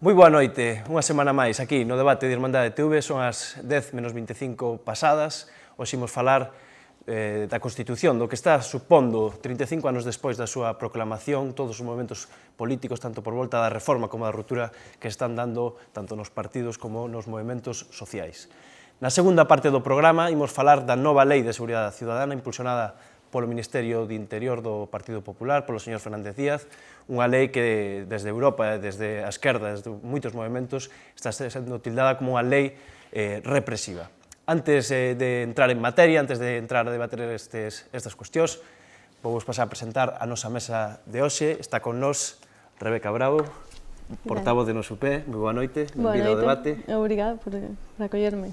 Moi boa noite, unha semana máis aquí no debate de Irmandade TV, son as 10 menos 25 pasadas, hoxe imos falar da Constitución, do que está supondo 35 anos despois da súa proclamación, todos os movimentos políticos, tanto por volta da reforma como da ruptura que están dando tanto nos partidos como nos movimentos sociais. Na segunda parte do programa imos falar da nova Lei de Seguridade Ciudadana impulsionada polo Ministerio de Interior do Partido Popular, polo señor Fernández Díaz, unha lei que desde Europa, desde a esquerda, desde moitos movimentos, está sendo tildada como unha lei represiva. Antes de entrar en materia, antes de entrar a debater estas cuestións, vou pasar a presentar a nosa mesa de hoxe. Está con nós Rebeca Bravo, portavoz de Nos UP. Moi boa noite, benvida ao debate. Obrigada por acollerme.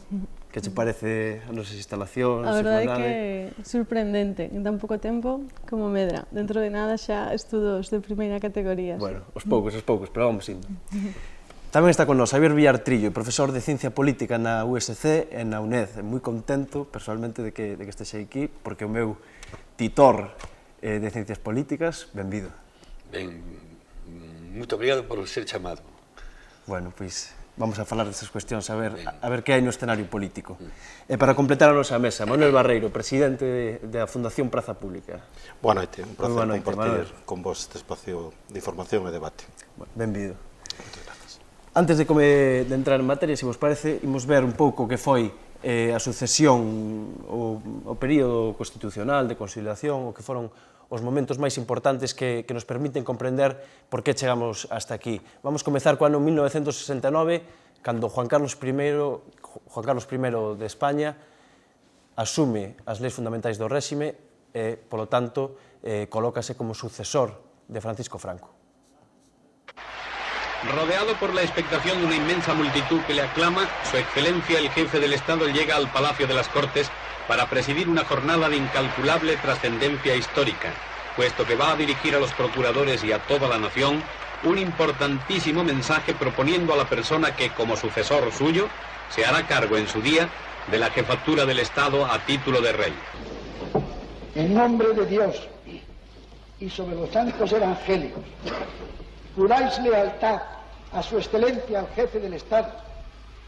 Que te parece as nosas instalacións? A verdade é que é sorprendente, en tan pouco tempo como medra. Dentro de nada xa estudos de primeira categoría. Bueno, os poucos, pero vamos indo. Tamén está con nós Xavier Villar Trillo, profesor de Ciencia Política na USC e na UNED. Moi contento, personalmente, de que estexe aquí, porque o meu titor de Ciencias Políticas, benvido. Ben, moito obrigado por ser chamado. Bueno, pois vamos a falar destas cuestións, a ver que hai no escenario político. E para completar a nosa mesa, Manuel Barreiro, presidente da Fundación Praza Pública. Boa noite, un placer compartir con vos este espacio de información e debate. Bueno, benvido. Antes de entrar en materia, se vos parece, imos ver un pouco que foi a sucesión, o período constitucional de consolidación, o que foron os momentos máis importantes que nos permiten comprender por que chegamos hasta aquí. Vamos comezar co ano 1969, cando Juan Carlos I de España asume as leis fundamentais do réxime e, polo tanto, colócase como sucesor de Francisco Franco. Rodeado por la expectación de una inmensa multitud que le aclama, Su Excelencia el Jefe del Estado llega al Palacio de las Cortes para presidir una jornada de incalculable trascendencia histórica, puesto que va a dirigir a los procuradores y a toda la nación un importantísimo mensaje proponiendo a la persona que, como sucesor suyo, se hará cargo en su día de la jefatura del Estado a título de rey. En nombre de Dios y sobre los santos evangélicos, juráis lealtad a su excelencia al jefe del Estado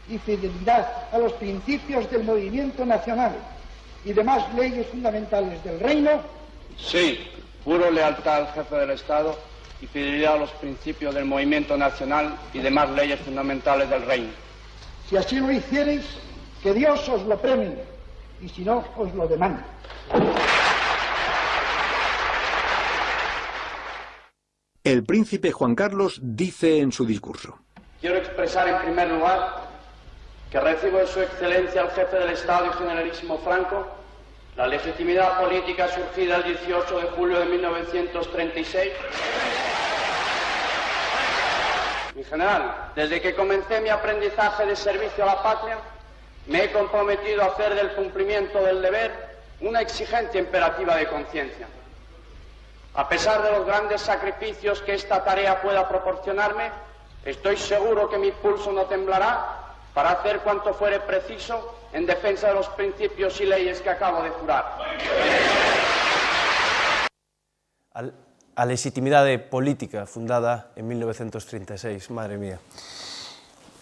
y fidelidad a los principios del movimiento nacional y demás leyes fundamentales del reino. Sí, juro lealtad al jefe del Estado y fidelidad a los principios del movimiento nacional y demás leyes fundamentales del reino. Si así lo hiciereis, que Dios os lo premie, y si no, os lo demande. El príncipe Juan Carlos dice en su discurso: Quiero expresar en primer lugar que recibo de su excelencia al jefe del Estado y generalísimo Franco la legitimidad política surgida el 18 de julio de 1936. Mi general, desde que comencé mi aprendizaje de servicio a la patria, me he comprometido a hacer del cumplimiento del deber una exigencia imperativa de conciencia. A pesar de los grandes sacrificios que esta tarea pueda proporcionarme, estoy seguro que mi pulso no temblará para hacer cuanto fuere preciso en defensa de los principios y leyes que acabo de jurar. A legitimidade política fundada en 1936, madre mía.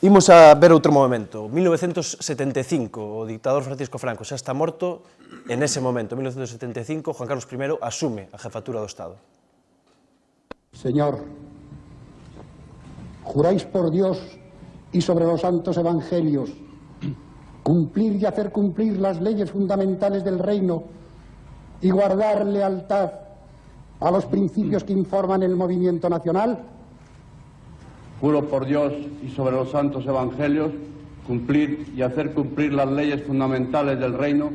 Imos a ver outro momento. 1975, o dictador Francisco Franco xa está morto. En ese momento, 1975, Juan Carlos I asume a jefatura do Estado. Señor, juráis por Dios y sobre los santos evangelios cumplir y hacer cumplir las leyes fundamentales del reino y guardar lealtad a los principios que informan el movimiento nacional. Juro por Dios y sobre los santos evangelios cumplir y hacer cumplir las leyes fundamentales del reino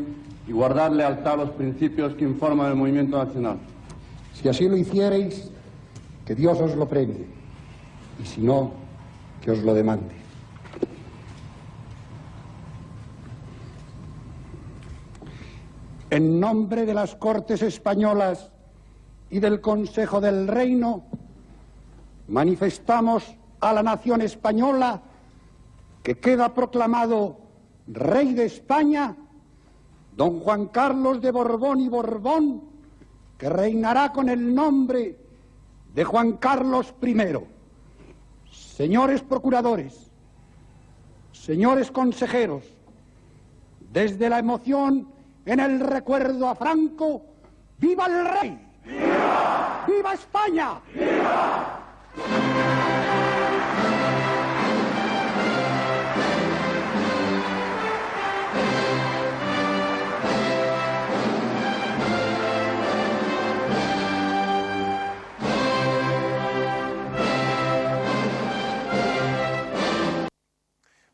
y guardar lealtad a los principios que informan el movimiento nacional. Si así lo hiciereis, que Dios os lo premie, y si no, que os lo demande. En nombre de las Cortes Españolas y del Consejo del Reino, manifestamos a la nación española que queda proclamado Rey de España don Juan Carlos de Borbón y Borbón, que reinará con el nombre de Juan Carlos I, señores procuradores, señores consejeros, desde la emoción en el recuerdo a Franco, ¡viva el rey! ¡Viva! ¡Viva España! ¡Viva!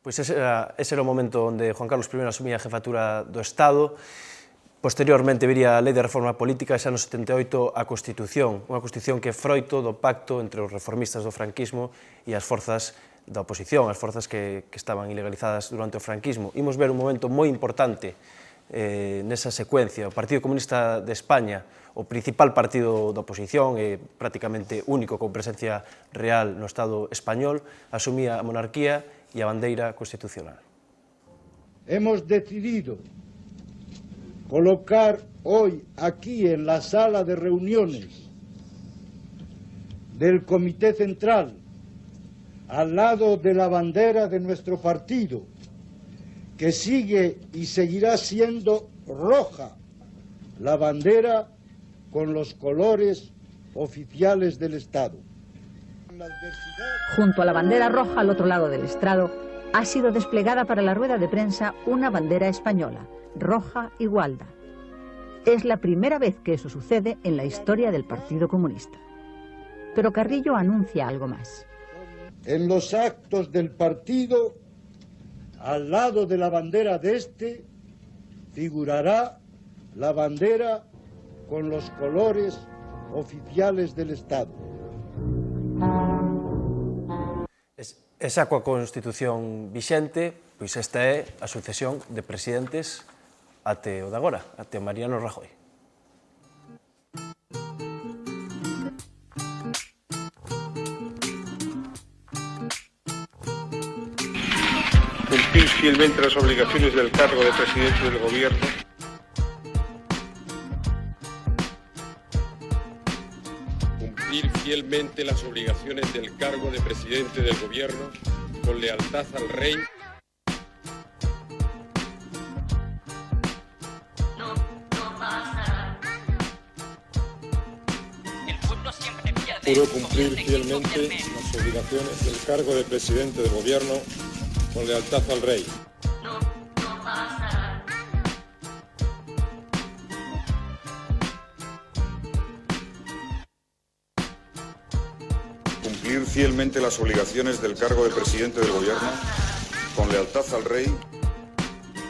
Pois ese era o momento onde Juan Carlos I asumía a jefatura do Estado. Posteriormente viría a Lei de Reforma Política e xa no 78 a Constitución, unha Constitución que é froito do pacto entre os reformistas do franquismo e as forzas da oposición, as forzas que estaban ilegalizadas durante o franquismo. Imos ver un momento moi importante nesa secuencia. O Partido Comunista de España, o principal partido da oposición e prácticamente único con presencia real no Estado español, asumía a monarquía e a bandeira constitucional. Hemos decidido colocar hoy aquí en la sala de reuniones del Comité Central, al lado de la bandera de nuestro partido, que sigue y seguirá siendo roja, la bandera con los colores oficiales del Estado. Junto a la bandera roja al otro lado del estrado, ha sido desplegada para la rueda de prensa una bandera española, roja y gualda. Es la primera vez que eso sucede en la historia del Partido Comunista. Pero Carrillo anuncia algo más. En los actos del partido, al lado de la bandera de este, figurará la bandera con los colores oficiales del Estado. Esa coa Constitución vixente, pois esta é a sucesión de presidentes até o de agora, até o Mariano Rajoy. Cumplir fielmente las obligaciones del cargo de presidente del gobierno. Cumplir fielmente las obligaciones del cargo de presidente del gobierno con lealtad al rey. Juro cumplir fielmente las obligaciones del cargo de presidente del gobierno con lealtad al rey. Cumplir fielmente las obligaciones del cargo de presidente del gobierno con lealtad al rey.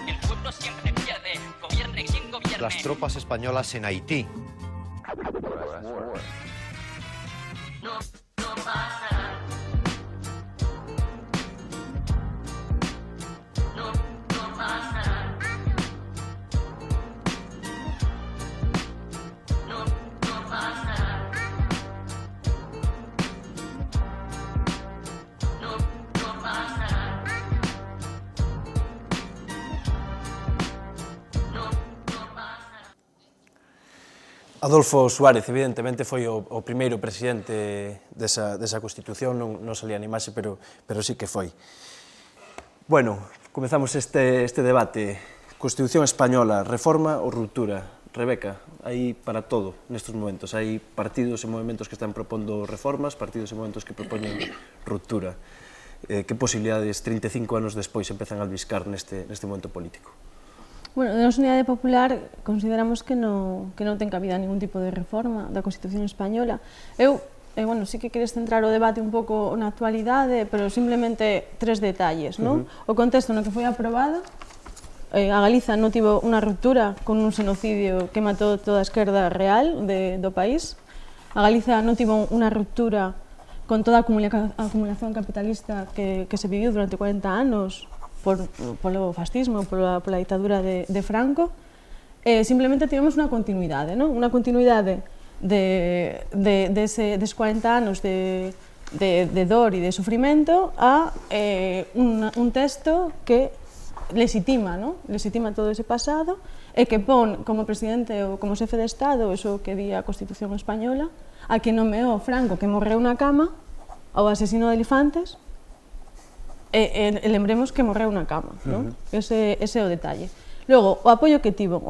El pueblo siempre pierde, gobierne quien gobierne. Las tropas españolas en Haití. No pasará. No pasará. No pasará. No pasará. Adolfo Suárez, evidentemente, foi o primeiro presidente desa Constitución, non salía na imaxe, pero sí que foi. Bueno, comezamos este debate. Constitución española, reforma ou ruptura? Rebeca, hai para todo nestes momentos. Hai partidos e movimentos que están propondo reformas, partidos e movimentos que propoñen ruptura. Que posibilidades 35 anos despois empezan a albiscar neste momento político? Bueno, de nosa Unidade Popular consideramos que non ten cabida ningún tipo de reforma da Constitución española. Bueno, sí que queres centrar o debate un pouco na actualidade, pero simplemente tres detalles, non? O contexto no que foi aprobado, a Galiza non tivo unha ruptura con un xenocidio que matou toda a esquerda real do país. A Galiza non tivo unha ruptura con toda a acumulación capitalista que se viviu durante 40 anos polo fascismo, pola ditadura de Franco. Simplemente tivemos unha continuidade, non? Unha continuidade deses 40 anos de dor e de sufrimento a un texto que legitima todo ese pasado e que pon como presidente ou como xefe de Estado, eso que di a Constitución española, a que nomeou Franco, que morreu na cama, ao asesino de elefantes, e lembremos que morreu na cama, non? Ese é o detalle. Logo, o apoio que tivo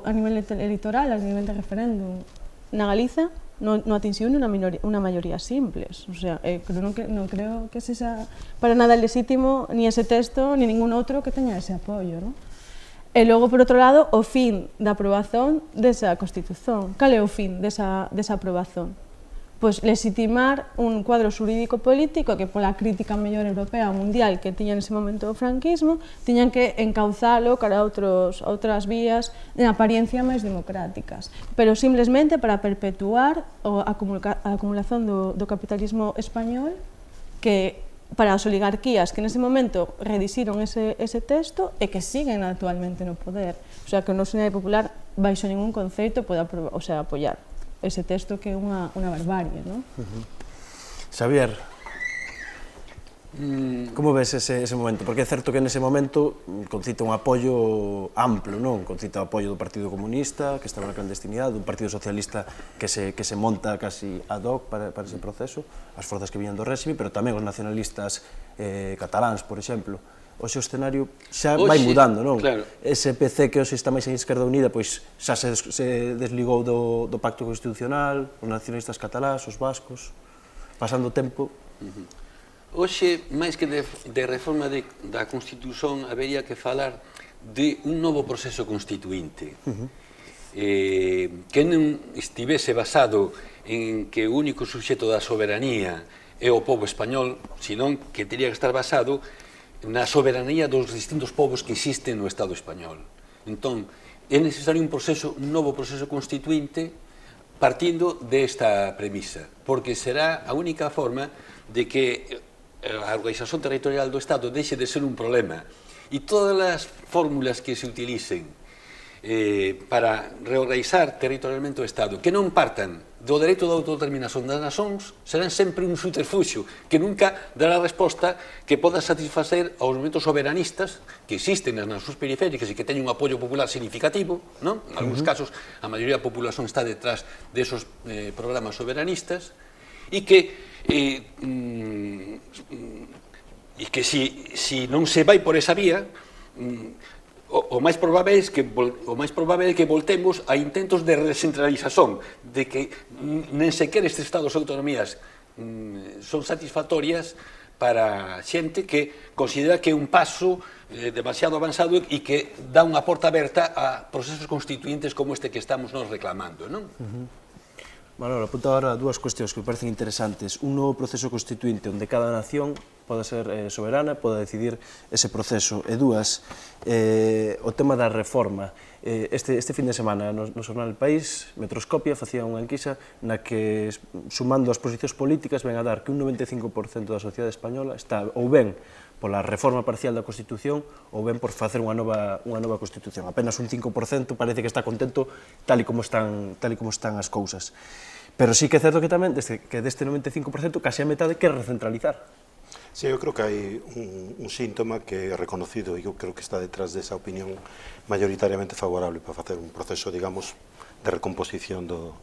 a nivel electoral, a nivel de referéndum na Galiza, non atinxiu unha maioría simples. O sea, non creo que sexa para nada legítimo ni ese texto, ni ningún outro que teña ese apoio, non? E logo, por outro lado, o fin da aprobazón desa Constitución. Cal é o fin desa aprobazón? Pois legitimar un cuadro xurídico político que pola crítica mellor europea ou mundial que tiña nese momento o franquismo, tiñan que encauzalo cara a outras vías de apariencia máis democráticas, pero simplemente para perpetuar a acumulación do capitalismo español, que para as oligarquías que nese momento redixiron ese texto e que siguen actualmente no poder. O sea, que a Unidade Popular baixo ningún conceito pode apoiar ese texto que é unha barbarie, non? Xavier, como ves ese momento? Porque é certo que nese momento concita un apoio amplo, non? Concita o apoio do Partido Comunista, que estaba na clandestinidade, un Partido Socialista que se monta casi ad hoc para ese proceso, as forzas que viñan do réxime, pero tamén os nacionalistas cataláns, por exemplo. Hoxe o escenario xa vai mudando, non? Ese PC que hoxe está máis en Esquerda Unida, pois xa se desligou do pacto constitucional, os nacionalistas catalás, os vascos, pasando o tempo. Hoxe, máis que de reforma da Constitución, habería que falar de un novo proceso constituinte que non estivese basado en que o único suxeto da soberanía é o pobo español, senón que teria que estar basado na soberanía dos distintos povos que existen no Estado español. Entón, é necesario un novo proceso constituinte partindo desta premisa, porque será a única forma de que a organización territorial do Estado deixe de ser un problema e todas as fórmulas que se utilicen para reorganizar territorialmente o Estado, que non partan do dereito de autodeterminación das nacións, serán sempre un subterfuxio que nunca dará resposta que poda satisfacer aos movimentos soberanistas que existen nas nacións periféricas e que teñen un apoio popular significativo, non? En algúns casos, a maioría da populación está detrás desos programas soberanistas e que se non se vai por esa vía, o máis probable é que voltemos a intentos de recentralización, de que nen sequer estes estados e autonomías son satisfactorias para xente que considera que é un paso demasiado avanzado e que dá unha porta aberta a procesos constituintes como este que estamos nos reclamando, non? Manolo, apunta agora dúas cuestións que me parecen interesantes. Un novo proceso constituinte onde cada nación poda ser soberana, poda decidir ese proceso. E dúas, o tema da reforma. Este fin de semana no xornal El País, Metroscopia facía unha enquisa na que, sumando as posicións políticas, ven a dar que un 95% da sociedade española está ou ben pola reforma parcial da Constitución ou ben por facer unha nova Constitución. Apenas un 5% parece que está contento tal e como están as cousas. Pero sí que é certo que tamén, que deste 95%, case a metade quer recentralizar. Sí, eu creo que hai un síntoma que é reconocido e eu creo que está detrás desa opinión mayoritariamente favorable para facer un proceso, digamos, de recomposición do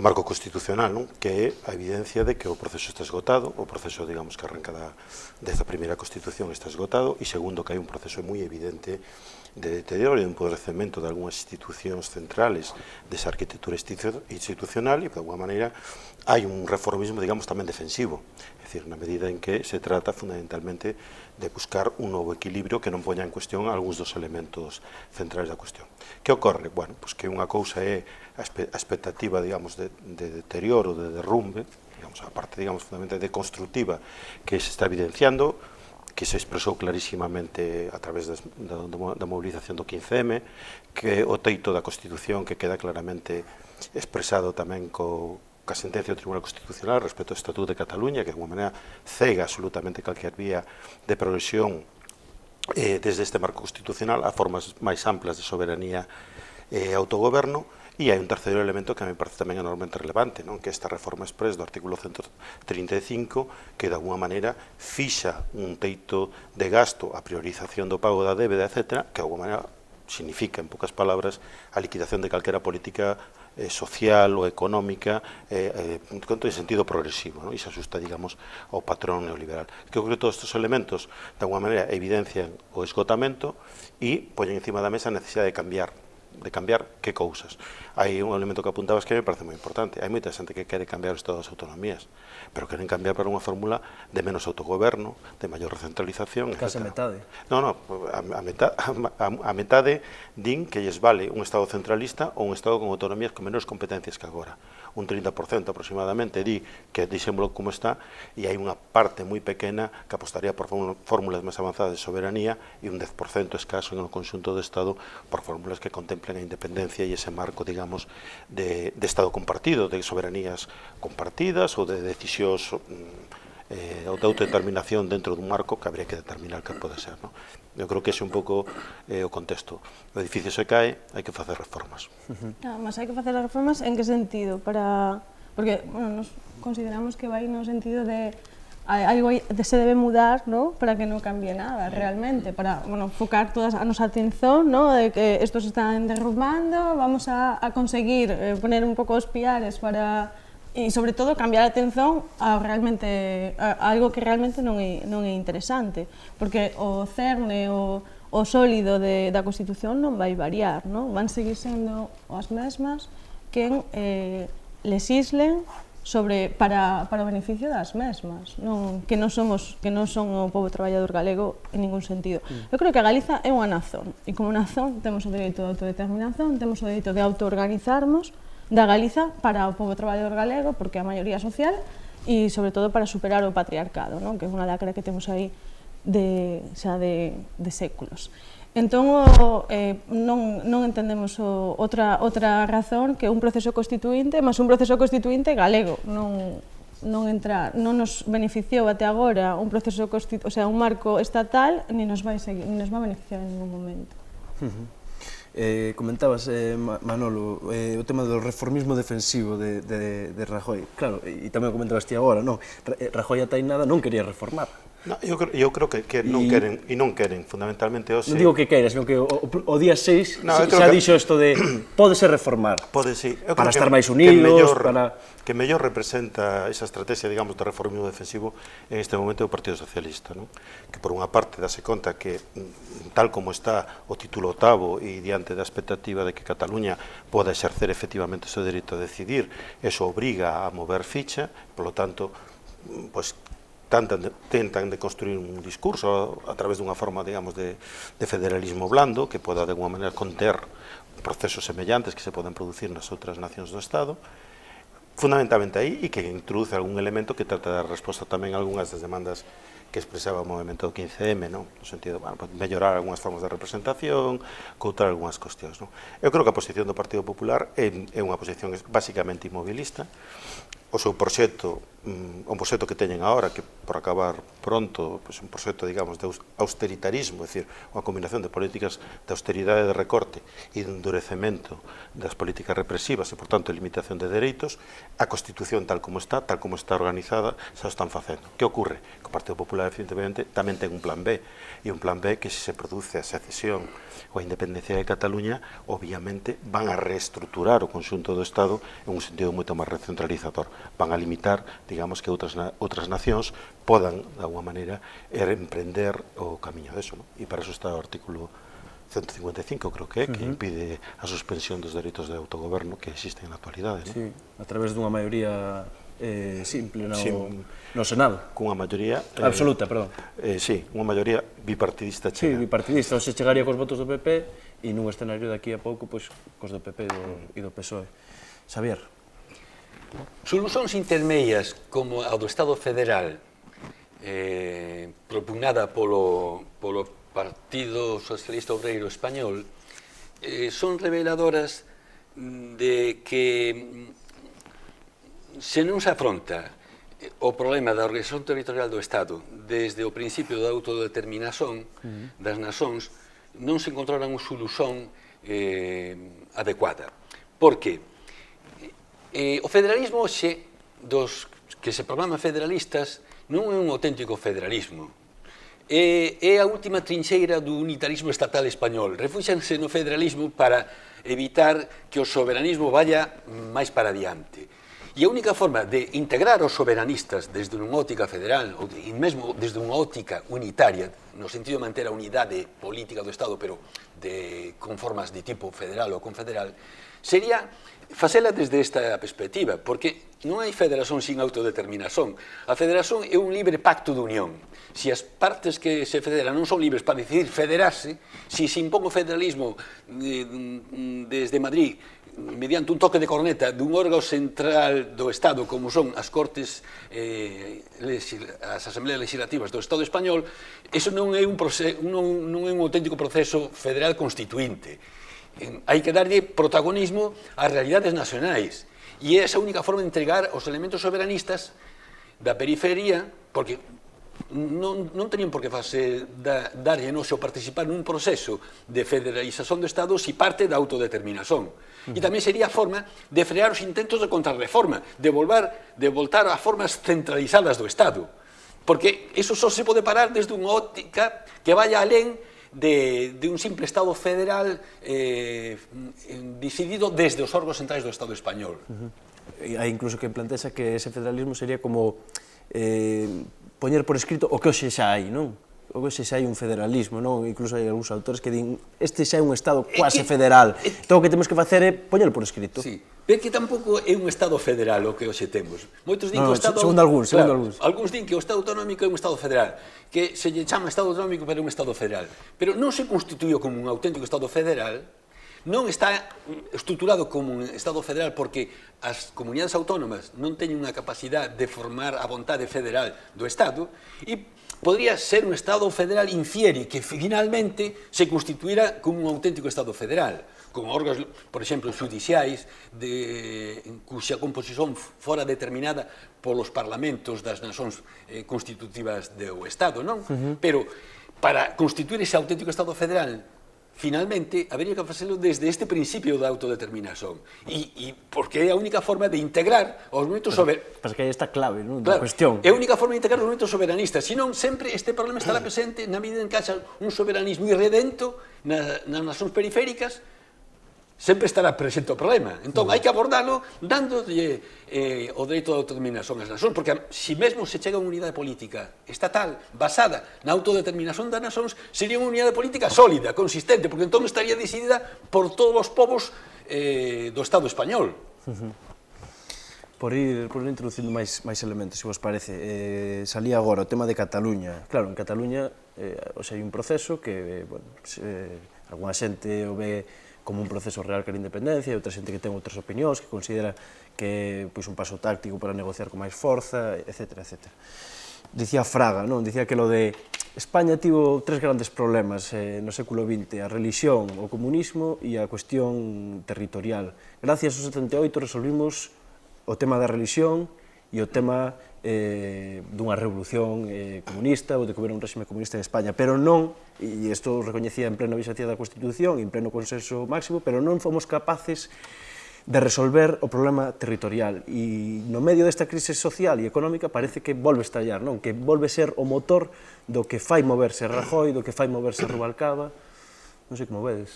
marco constitucional, non? Que é a evidencia de que o proceso está esgotado, o proceso, digamos, que arranca desta primeira Constitución está esgotado, e segundo, que hai un proceso moi evidente de deterioro e de empobrecemento de algunhas institucións centrales desa arquitectura institucional e, de alguma maneira, hai un reformismo, digamos, tamén defensivo, é dicir, na medida en que se trata fundamentalmente de buscar un novo equilibrio que non poña en cuestión algúns dos elementos centrales da cuestión. Que ocorre? Bueno, pois que unha cousa é a expectativa, digamos, de deterioro, de derrumbe, digamos, a parte, digamos, fundamentalmente deconstructiva que se está evidenciando, que se expresou clarísimamente a través da movilización do 15M, que o teito da Constitución que queda claramente expresado tamén ca sentencia do Tribunal Constitucional respecto ao Estatuto de Cataluña, que de alguma maneira cega absolutamente calquer vía de progresión desde este marco constitucional a formas máis amplas de soberanía e autogoberno. E hai un terceiro elemento que me parece tamén enormemente relevante, non? Que esta reforma express do artículo 135 que de alguma maneira fixa un teito de gasto, a priorización do pago da débeda, etc., que de alguma maneira significa, en poucas palabras, a liquidación de calquera política social ou económica en sentido progresivo, e se asusta, digamos, ao patrón neoliberal. Que eu creo que todos estes elementos, de alguma maneira, evidencian o esgotamento e poñen encima da mesa a necesidade de cambiar que cousas. Hai un elemento que apuntabas que me parece moi importante. Hai moita xente que quere cambiar o estado das autonomías, pero queren cambiar para unha fórmula de menos autogoberno, de maior recentralización, etc. Case a metade. Non, a metade din que lles vale un estado centralista ou un estado con autonomías con menores competencias que agora. Un 30% aproximadamente di que deixémolo como está, e hai unha parte moi pequena que apostaría por fórmulas máis avanzadas de soberanía e un 10% escaso en o conxunto do Estado por fórmulas que contemplen a independencia e ese marco, digamos, de Estado compartido, de soberanías compartidas ou de decisións ou de autodeterminación dentro dun marco que habría que determinar que pode ser. Eu creo que ese é un pouco o contexto. O edificio se cae, hai que facer reformas. Mas hai que facer as reformas en que sentido? Porque nos consideramos que vai no sentido de algo se debe mudar, para que non cambie nada realmente, para focar toda a nosa atención de que estos están derrumbando, vamos a conseguir poner un pouco os piares para, e sobre todo cambiar a atención a algo que realmente non é interesante, porque o cerne, o sólido da Constitución non vai variar, van seguir sendo as mesmas que lesislen para o beneficio das mesmas, que non son o pobo traballador galego en ningún sentido. Eu creo que a Galiza é unha nazón, e como nazón temos o dereito de autodeterminación, temos o dereito de autoorganizarnos da Galiza para o pobo traballador galego, porque é a maioría social, e sobre todo para superar o patriarcado, que é unha lacra que temos aí xa de séculos. Entón, non entendemos outra razón que un proceso constituinte, mas un proceso constituinte galego. Non nos beneficiou até agora un proceso un marco estatal, ni nos vai beneficiar en ningún momento. Comentabas, Manolo, o tema do reformismo defensivo de Rajoy. Claro, e tamén o comentabas ti agora, non? Rajoy ata aí nada non quería reformar. Eu creo que non queren, fundamentalmente hoxe... Non digo que queira, sino que o día 6 xa dixo isto de pódese reformar, para estar máis unidos, para... Que mellor representa esa estrategia, digamos, de reformismo defensivo en este momento o Partido Socialista, que por unha parte dase conta que, tal como está o título 8 e diante da expectativa de que Cataluña poda exercer efectivamente o seu dereito a decidir, eso obriga a mover ficha, polo tanto, pois, tentan de construir un discurso a través dunha forma, digamos, de federalismo blando que poda, de alguma maneira, conter procesos semellantes que se poden producir nas outras nacións do Estado, fundamentalmente aí, e que introduce algún elemento que trata de dar resposta tamén a algunhas das demandas que expresaba o movimento do 15M, no sentido, mellorar algunhas formas de representación, coutar algunhas cuestións. Eu creo que a posición do Partido Popular é unha posición basicamente inmobilista. O seu proxecto, un proxecto que teñen agora, que por acabar pronto, un proxecto, digamos, de austeritarismo, é dicir, unha combinación de políticas de austeridade e de recorte e de endurecemento das políticas represivas e, por tanto, de limitación de dereitos, a Constitución tal como está organizada, xa o están facendo. Que ocorre? Que o Partido Popular, evidentemente, tamén ten un plan B, e un plan B que, se produce a secesión ou a independencia de Cataluña, obviamente van a reestructurar o conxunto do Estado en un sentido moito máis recentralizador. Van a limitar, digamos, que outras nacións podan, de alguma maneira, emprender o camiño deso, e para eso está o artículo 155, creo que impide a suspensión dos dereitos de autogoberno que existen na actualidade. Sí, a través dunha maioría simple no Senado. Cunha maioría... Absoluta, perdón. Sí, unha maioría bipartidista chega. Sí, bipartidista, se chegaría cos votos do PP e nun escenario de aquí a pouco, pois, cos do PP e do PSOE. Xavier. Solucións intermedias como a do Estado Federal propugnada polo Partido Socialista Obreiro Español son reveladoras de que se non se afronta o problema da organización territorial do Estado desde o principio da autodeterminación das nacións, non se encontrará unha solución adecuada. Por que? O federalismo hoxe, dos que se proclaman federalistas, non é un auténtico federalismo. é a última trincheira do unitarismo estatal español. Refúxanse no federalismo para evitar que o soberanismo vaya máis para adiante. E a única forma de integrar os soberanistas desde unha óptica federal, ou mesmo desde unha óptica unitaria, no sentido de manter a unidade política do Estado, pero con formas de tipo federal ou confederal, sería facela desde esta perspectiva, porque non hai federación sin autodeterminación. A federación é un libre pacto de unión. Se as partes que se federan non son libres para decidir federarse, se impón o federalismo desde Madrid mediante un toque de corneta dun órgano central do Estado como son as Cortes, as Asambleas Legislativas do Estado español, iso non é un auténtico proceso federal constituinte. Hai que darlle protagonismo ás realidades nacionais e é esa única forma de entregar os elementos soberanistas da periferia, porque non tenían por que darlle ou participar nun proceso de federalización do Estado se parte da autodeterminación. E tamén sería a forma de frear os intentos de contrarreforma, de voltar a formas centralizadas do Estado, porque iso só se pode parar desde unha óptica que vaya alén de un simple Estado federal decidido desde os órganos centrais do Estado español. Hai incluso que plantexa que ese federalismo sería como poñer por escrito o que hoxe xa hai, non? O que hoxe xa hai un federalismo, non? Incluso hai algúns autores que din este xa é un Estado quase federal. Entón o que temos que facer é poñer por escrito. Sí, pero que tampouco é un Estado federal o que hoxe temos. Moitos din que o Estado... Segundo algúns. Algúns din que o Estado autonómico é un Estado federal, que se lle chama Estado autonómico pero é un Estado federal. Pero non se constituíu como un auténtico Estado federal, non está estruturado como un Estado federal porque as comunidades autónomas non teñen unha capacidade de formar a vontade federal do Estado e podría ser un Estado federal infiere que finalmente se constituirá como un auténtico Estado federal, con órganos, por exemplo, judiciais, cuxa composición fora determinada polos parlamentos das nacións constitutivas do Estado, non? Pero para constituir ese auténtico Estado federal, finalmente, habería que facelo desde este principio da autodeterminación. E porque é a única forma de integrar os movimentos soberanistas. Pero que aí está clave, non? Da cuestión. É a única forma de integrar os movimentos soberanistas. Senón, sempre este problema estará presente na medida en que haxa un soberanismo irredento nas nacións periféricas, sempre estará presente o problema. Entón, hai que abordarlo dándolle o dereito de autodeterminación ás nacións, porque se mesmo se chega a unha unidade política estatal basada na autodeterminación das nacións, sería unha unidade política sólida, consistente, porque entón estaría decidida por todos os povos do Estado español. Por ir introducindo máis elementos, se vos parece, salía agora o tema de Cataluña. Claro, en Cataluña hai un proceso que, algunha xente o ve como un proceso real que a independencia, e outra xente que ten outras opinións, que considera que é un paso táctico para negociar con máis forza, etc. Dicía Fraga, non? Dicía que lo de España tivo tres grandes problemas no século XX, a religión, o comunismo e a cuestión territorial. Gracias ao 78 resolvimos o tema da religión e o tema dunha revolución comunista ou de que houbera un réxime comunista en España, pero non, e isto recoñecía en plena vigencia da Constitución e en pleno consenso máximo, pero non fomos capaces de resolver o problema territorial. E no medio desta crise social e económica parece que volve a estallar, non? Que volve ser o motor do que fai moverse Rajoy, do que fai moverse Rubalcaba. Non sei como vedes,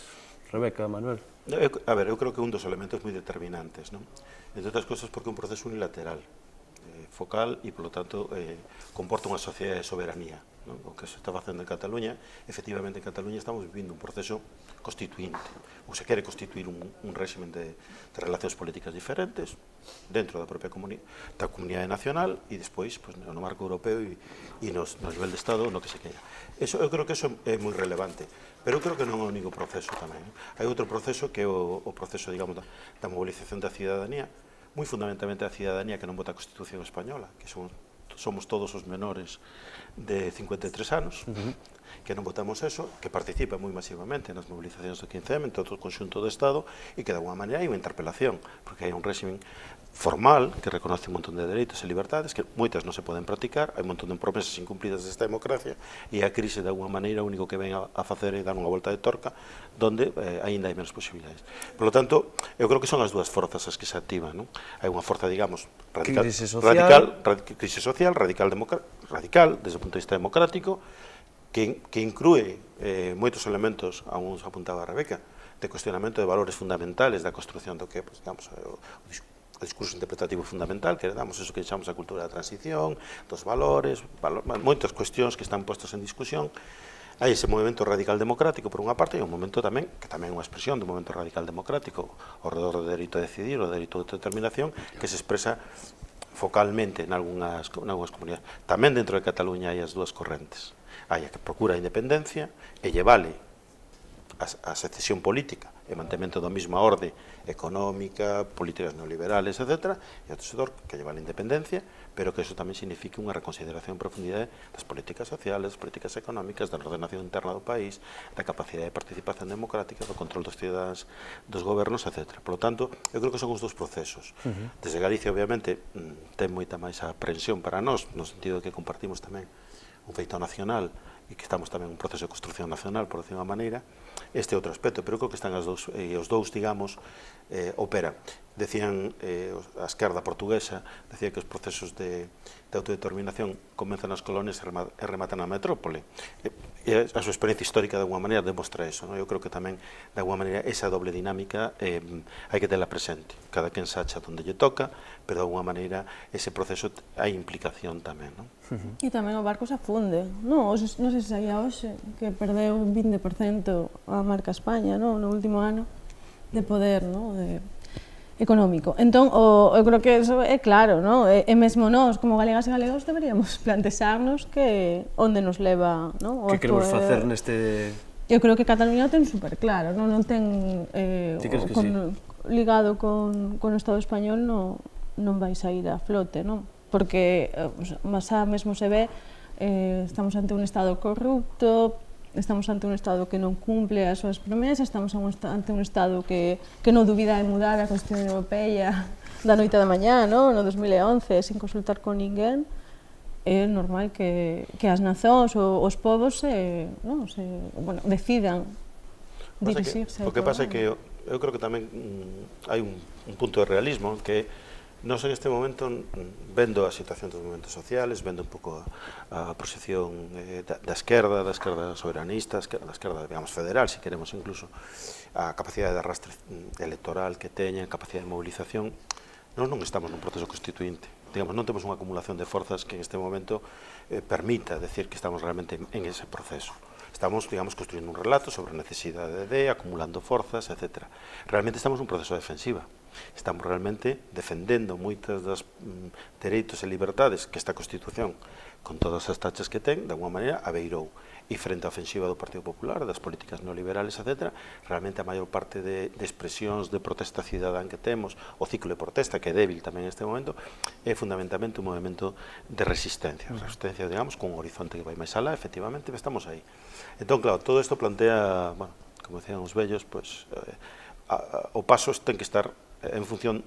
Rebeca, Manuel. A ver, eu creo que un dos elementos moi determinantes, non? Entre outras cosas porque é un proceso unilateral, focal e, polo tanto, comporta unha sociedade de soberanía. O que se está facendo en Cataluña, efectivamente en Cataluña estamos vivindo un proceso constituinte, ou se quere constituir un réximen de relacións políticas diferentes dentro da propia comunidade nacional e despois no marco europeo e no nivel de Estado no que se queira. Eu creo que eso é moi relevante, pero eu creo que non é o único proceso tamén. Hai outro proceso que é o proceso, digamos, da movilización da cidadanía, moi fundamentalmente a cidadanía que non vota a Constitución española, que somos todos os menores de 53 anos, que non votamos eso, que participa moi masivamente nas movilizacións do 15M, en todo o conxunto do Estado, e que de alguma maneira hai unha interpelación, porque hai un réximen formal que reconoce un montón de dereitos e libertades que moitas non se poden practicar, hai un montón de promesas incumplidas desta democracia e a crise de alguma maneira o único que ven a facer é dar unha volta de torca donde aínda hai menos posibilidades. Por lo tanto, eu creo que son as dúas forzas as que se activan, non? Hai unha forza, digamos, radical desde o punto de vista democrático que inclúe moitos elementos, a uns apuntaba a Rebeca, de cuestionamento de valores fundamentales da construción do que, digamos, o discurso interpretativo fundamental, que damos eso que chamamos a cultura da transición, dos valores, moitas cuestións que están postas en discusión. Hai ese movimento radical democrático, por unha parte, e un momento tamén, que tamén é unha expresión do movimento radical democrático ao redor do dereito a decidir, o dereito de autodeterminación, que se expresa focalmente en algunhas comunidades. Tamén dentro de Cataluña hai as dúas correntes. Hai a que procura a independencia e lle vale a secesión política e mantemento da mesma orde económica, políticas neoliberales, etc. E outro sector que lle vale a independencia, pero que eso tamén significa unha reconsideración en profundidade das políticas sociales, das políticas económicas, da ordenación interna do país, da capacidade de participación democrática, do control dos cidadáns, dos gobernos, etc. Por lo tanto, eu creo que son os dous procesos. Desde Galicia, obviamente, ten moita máis aprensión para nós, no sentido de que compartimos tamén un feito nacional e que estamos tamén en un proceso de construcción nacional, por decir unha maneira, este outro aspecto, pero creo que están os dous, digamos, operan. Decían, a esquerda portuguesa, decía que os procesos de autodeterminación comenzan nas colonias e rematan na metrópole. E a súa experiencia histórica, de alguma maneira, demostra eso. Eu creo que tamén, de alguma maneira, esa doble dinámica hai que tela presente. Cada quen sacha onde lle toca, pero, de alguma maneira, ese proceso hai implicación tamén. E tamén o barco se afunde. Non sei se saía hoxe, que perdeu un 20% a marca España no último ano de poder económico. Entón, eu creo que eso é claro, e mesmo nós, como galegas e galegos, deberíamos plantexarnos que onde nos leva o que queremos facer neste... Eu creo que Cataluña ten super claro, non ten ligado con o Estado español, non vai sair a flote, non? Porque xa mesmo se ve, estamos ante un Estado corrupto, estamos ante un Estado que non cumple as súas promesas, estamos ante un Estado que non dubida en mudar a Constitución Europea da noite da mañá, no 2011, sin consultar con ninguén. É normal que as nazóns ou os povos decidan dirixirse. O que pasa é que eu creo que tamén hai un punto de realismo que nós en este momento, vendo a situación dos movimentos sociales, vendo un pouco a posición da esquerda soberanista, da esquerda, digamos, federal, se queremos incluso, a capacidade de arrastre electoral que teñen, a capacidade de movilización, nós non estamos nun proceso constituinte. Digamos, non temos unha acumulación de forzas que en este momento permita decir que estamos realmente en ese proceso. Estamos, digamos, construindo un relato sobre a necesidade de, acumulando forzas, etc. Realmente estamos nun proceso de defensiva. Estamos realmente defendendo moitas das dereitos e liberdades que esta Constitución, con todas as tachas que ten, de alguma maneira, abeirou. E frente á ofensiva do Partido Popular, das políticas neoliberales, etc., realmente a maior parte de expresións de protesta cidadán que temos, o ciclo de protesta, que é débil tamén neste momento, é fundamentalmente un movimento de resistencia. Resistencia, digamos, con un horizonte que vai máis alá, efectivamente, estamos aí. Entón, claro, todo isto plantea, bueno, como decían os vellos, pues, o paso ten que estar en función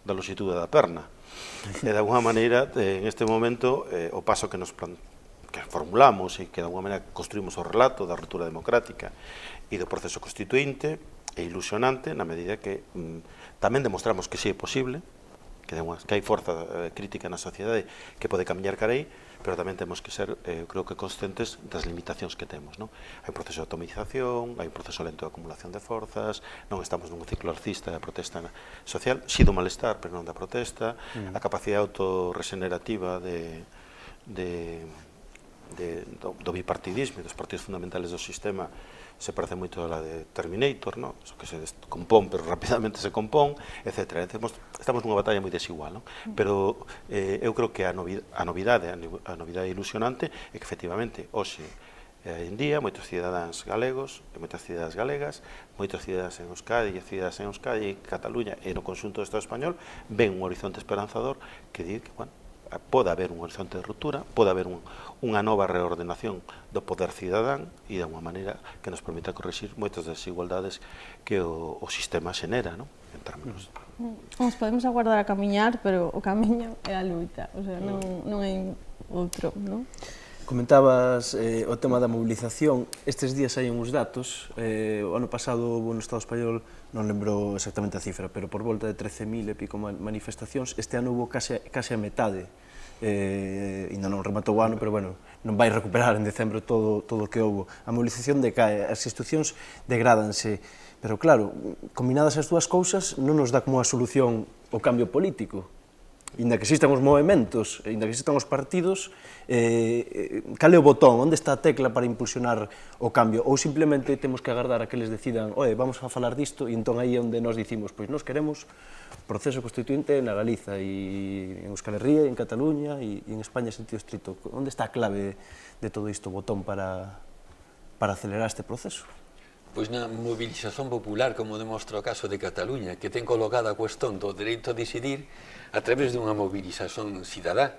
da longitude da perna. E, de alguma maneira, en este momento, o paso que nos formulamos e que, de alguma maneira, construímos o relato da ruptura democrática e do proceso constituinte é ilusionante na medida que tamén demostramos que sí é posible, que hai forza crítica na sociedade que pode camiñar cara aí, pero tamén temos que ser, creo que, conscientes das limitacións que temos. Hai un proceso de atomización, hai un proceso lento de acumulación de forzas, non estamos nun ciclo alcista da protesta social, si do malestar, pero non da protesta, a capacidade autorregenerativa do bipartidismo e dos partidos fundamentales do sistema se parece moito a la de Terminator, que se descompón, pero rapidamente se compón, etc. Estamos nunha batalla moi desigual, pero eu creo que a novidade ilusionante é que, efectivamente, hoxe en día, moitos cidadáns galegos e moitas cidadás galegas, moitos cidadáns en Euskadi e cidadás en Euskadi, Cataluña e no conxunto do Estado español, ven un horizonte esperanzador que di que, bueno, pode haber un horizonte de ruptura, pode haber unha nova reordenación do poder cidadán e de unha maneira que nos permita corrixir moitas desigualdades que o sistema xenera, en términos. Nos podemos aguardar a camiñar, pero o camiño é a luita, o sea, non hai outro, non? Comentabas o tema da mobilización. Estes días hai uns datos. O ano pasado houve no Estado español, non lembro exactamente a cifra, pero por volta de 13.000 e pico manifestacións. Este ano houve case a metade ainda non rematou o ano, pero bueno, non vai recuperar en decembro todo o que houve. A mobilización decae, as institucións degrádanse, pero claro, combinadas as dúas cousas non nos dá como a solución o cambio político. Inda que existan os movimentos, inda que existan os partidos, cal é o botón, onde está a tecla para impulsionar o cambio? Ou simplemente temos que agardar a que les decidan, vamos a falar disto, e entón aí é onde nos dicimos, pois nós queremos proceso constituinte na Galiza, e en Euskal Herria, en Cataluña, e en España en sentido estrito. Onde está a clave de todo isto, o botón para acelerar este proceso? Pois na movilización popular, como demostra o caso de Cataluña, que ten colocada a cuestión do dereito a decidir a través dunha movilización cidadá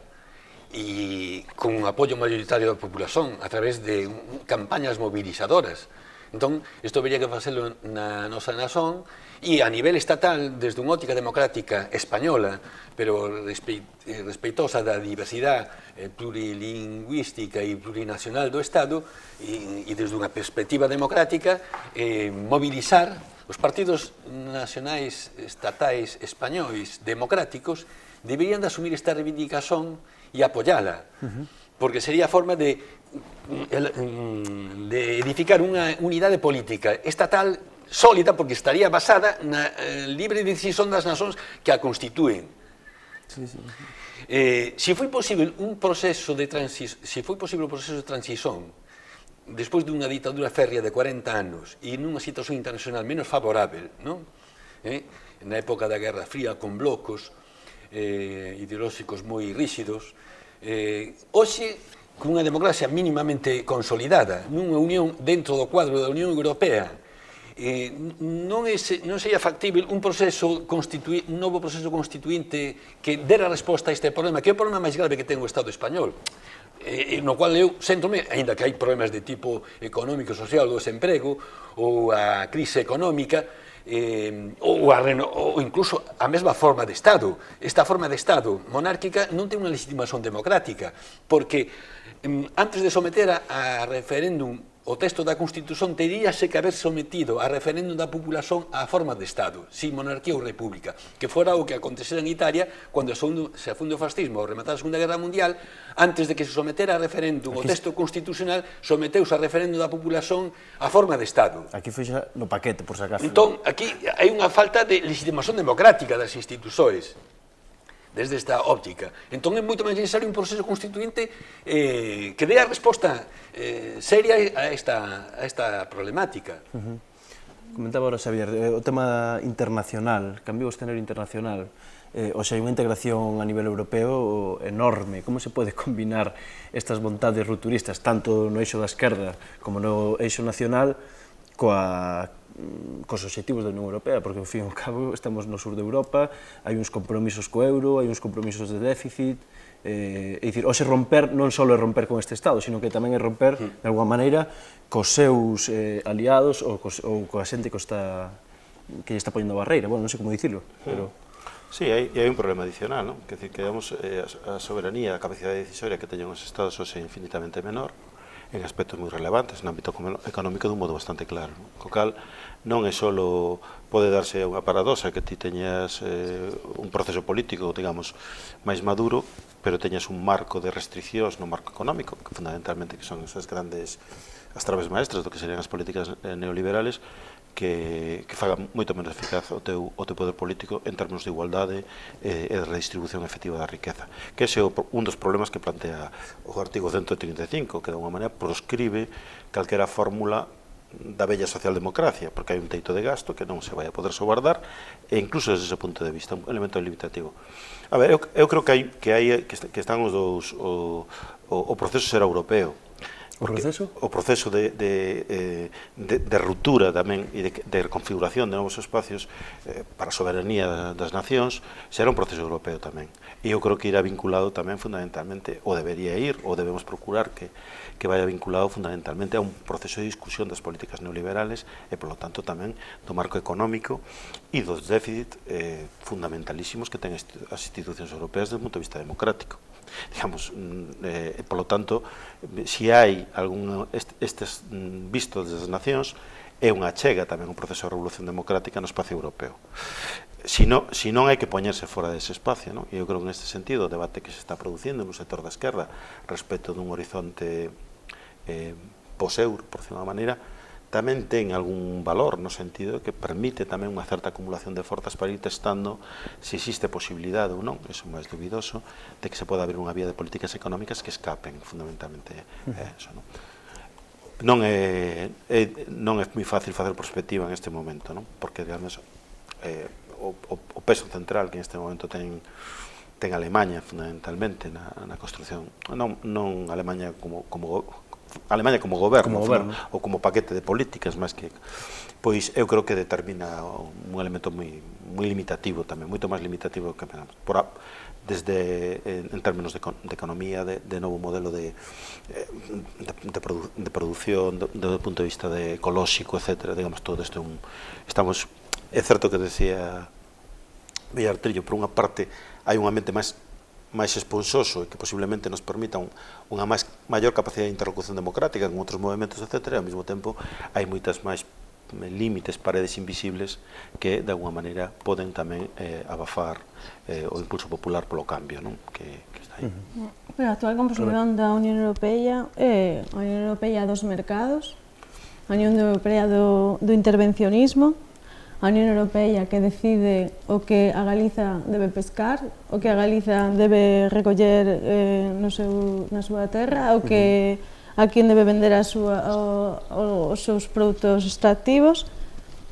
e con un apoio mayoritario da populación a través de campañas movilizadoras. Entón, isto vería que facelo na nosa nación e a nivel estatal, desde unha óptica democrática española, pero respeitosa da diversidade plurilingüística e plurinacional do Estado, e desde unha perspectiva democrática, mobilizar os partidos nacionais estatais españois democráticos deberían de asumir esta reivindicación e apoiala, porque sería a forma de edificar unha unidade política estatal sólida, porque estaría basada na libre decisión das nacións que a constitúen. Se foi posible o proceso de transición despois dunha ditadura férrea de 40 anos e nunha situación internacional menos favorável, na época da Guerra Fría, con blocos ideolóxicos moi rígidos, hoxe, con unha democracia mínimamente consolidada, nunha unión dentro do cuadro da Unión Europea, non sería factible un novo proceso constituinte que dera resposta a este problema, que é o problema máis grave que ten o Estado español, no cual eu séntome, aínda que hai problemas de tipo económico, social, o desemprego, ou a crise económica, ou incluso a mesma forma de Estado. Esta forma de Estado monárquica non ten unha legitimación democrática, porque antes de someter a referéndum o texto da Constitución teríase que haber sometido a referéndum da populación á forma de Estado, si monarquía ou república, que fora o que acontecera en Italia cando se afunde o fascismo ou rematada a Segunda Guerra Mundial. Antes de que se sometera a referéndum o texto constitucional, someteuse a referéndum da populación á forma de Estado. Aquí foi xa no paquete, por si acaso. Entón, aquí hai unha falta de legitimación democrática das institucións desde esta óptica. Entón é moito máis necesario un proceso constituinte que dé a resposta seria a esta problemática. Comentaba ahora Xavier, o tema internacional, cambiou o escenario internacional, ou xa hai unha integración a nivel europeo enorme. Como se pode combinar estas vontades rupturistas, tanto no eixo da esquerda como no eixo nacional, cos obxectivos da Unión Europea, porque, ao fin e ao cabo, estamos no sur de Europa, hai uns compromisos co euro, hai uns compromisos de déficit, é dicir, hoxe romper non só é romper con este Estado, sino que tamén é romper, de alguma maneira, cos seus aliados ou coa xente que lle está poñendo a barreira, bueno, non sei como dicilo, pero... Sí, hai un problema adicional, non? Que a soberanía, a capacidade decisoria que teñen os Estados hoxe é infinitamente menor, en aspectos moi relevantes, no ámbito económico dun modo bastante claro. Co cal, non é só pode darse unha paradoxa que ti teñas un proceso político, digamos, máis maduro, pero teñas un marco de restriccións no marco económico, que fundamentalmente que son esas grandes, as traves maestras do que serían as políticas neoliberales, que fagan moito menos eficaz o teu poder político en términos de igualdade e de redistribución efectiva da riqueza. Que ese é un dos problemas que plantea o artigo 135, que de alguma maneira proscribe calquera fórmula da bella socialdemocracia, porque hai un teito de gasto que non se vai a poder sobardar, e incluso desde ese punto de vista, un elemento limitativo. A ver, eu creo que están os dous, o proceso será europeo. O proceso? O proceso de ruptura tamén e de reconfiguración de novos espacios para a soberanía das nacións será un proceso europeo tamén. E eu creo que irá vinculado tamén fundamentalmente, ou debería ir, ou debemos procurar que vaya vinculado fundamentalmente a un proceso de discusión das políticas neoliberales e, polo tanto, tamén do marco económico e dos déficit fundamentalísimos que ten as institucións europeas desde o punto de vista democrático. Digamos, polo tanto, se hai estes vistos das nacións, é unha achega tamén un proceso de revolución democrática no espacio europeo. si non hai que poñerse fora dese espacio, non? E eu creo que neste sentido o debate que se está producindo no sector da esquerda respecto dun horizonte pos-euro, por decirlo de unha maneira, tamén ten algún valor no sentido que permite tamén unha certa acumulación de forzas para ir testando se existe posibilidade ou non, eso é máis dubidoso, de que se poda abrir unha vía de políticas económicas que escapen fundamentalmente eso, non? Non é moi fácil facer perspectiva en este momento, non? Porque, digamos, o peso central que en este momento ten Alemanha fundamentalmente na construción, non Alemanha como goberno, ou como paquete de políticas, máis que, pois eu creo que determina un elemento moi limitativo tamén, moito máis limitativo que pensamos, desde en términos de economía, de novo modelo de produción, do punto de vista de ecolóxico, etc. Digamos, todo isto é certo que decía Villar Trillo, por unha parte hai un ambiente máis esponsoso e que posiblemente nos permita unha maior capacidade de interlocución democrática con outros movimentos, etc. E ao mesmo tempo hai moitas máis límites, paredes invisibles que de alguma maneira poden tamén abafar o impulso popular polo cambio, non? Que está aí. Pero a actual composición da Unión Europea é a Unión Europea dos mercados, a Unión Europea do intervencionismo, a Unión Europea que decide o que a Galiza debe pescar, o que a Galiza debe recoller na súa terra, o que a quen debe vender os seus produtos extractivos.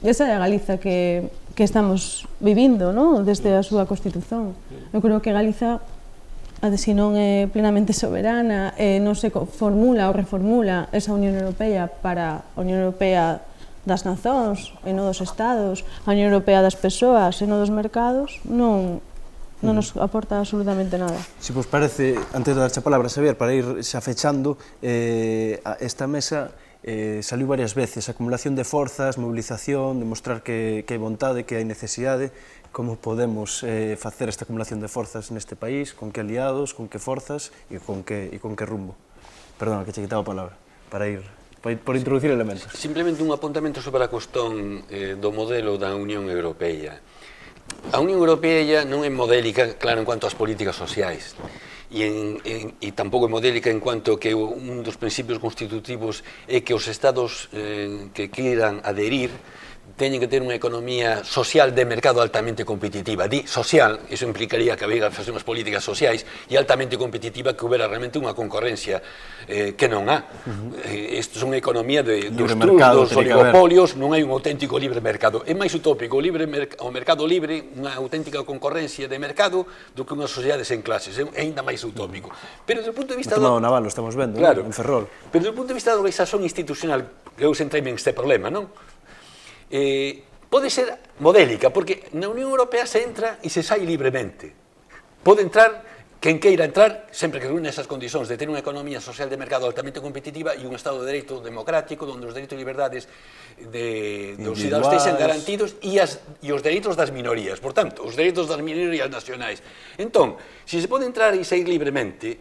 Esa é a Galiza que estamos vivindo, desde a súa Constitución. Eu creo que Galiza, se non é plenamente soberana, non se formula ou reformula esa Unión Europea para a Unión Europea das nazóns e non dos estados, a Unión Europea das persoas e non dos mercados, non nos aporta absolutamente nada. Si vos parece, antes de darche a palabra, Xavier, para ir xa fechando, esta mesa saliu varias veces, acumulación de forzas, movilización, demostrar que hai vontade, que hai necesidade. Como podemos facer esta acumulación de forzas neste país, con que aliados, con que forzas e con que rumbo? Perdona, que che quitaba a palabra, para ir por introducir elementos. Simplemente un apuntamento sobre a cuestión do modelo da Unión Europea. A Unión Europea non é modélica, claro, en cuanto ás políticas sociais, e tampouco é modélica en cuanto que un dos principios constitutivos é que os estados que queiran adherir teñen que ter unha economía social de mercado altamente competitiva. Di social, iso implicaría que había que facer unhas políticas sociais e altamente competitiva, que houbera realmente unha concorrencia que non há. Isto é unha economía dos trudos, dos oligopolios, non hai un auténtico libre mercado. É máis utópico o mercado libre, unha auténtica concorrencia de mercado, do que unha sociedade sen clases. É ainda máis utópico. Pero do punto de vista do naval, lo estamos vendo, en Ferrol. Pero do punto de vista da organización institucional, que eu centreime en este problema, non? Pode ser modélica, porque na Unión Europea se entra e se sai libremente. Pode entrar quen queira entrar, sempre que reúne esas condicións de ter unha economía social de mercado altamente competitiva e un Estado de Dereito democrático, onde os dereitos e liberdades dos cidadãos estexan garantidos e os dereitos das minorías. Por tanto, os dereitos das minorías nacionais. Entón, se se pode entrar e sair libremente,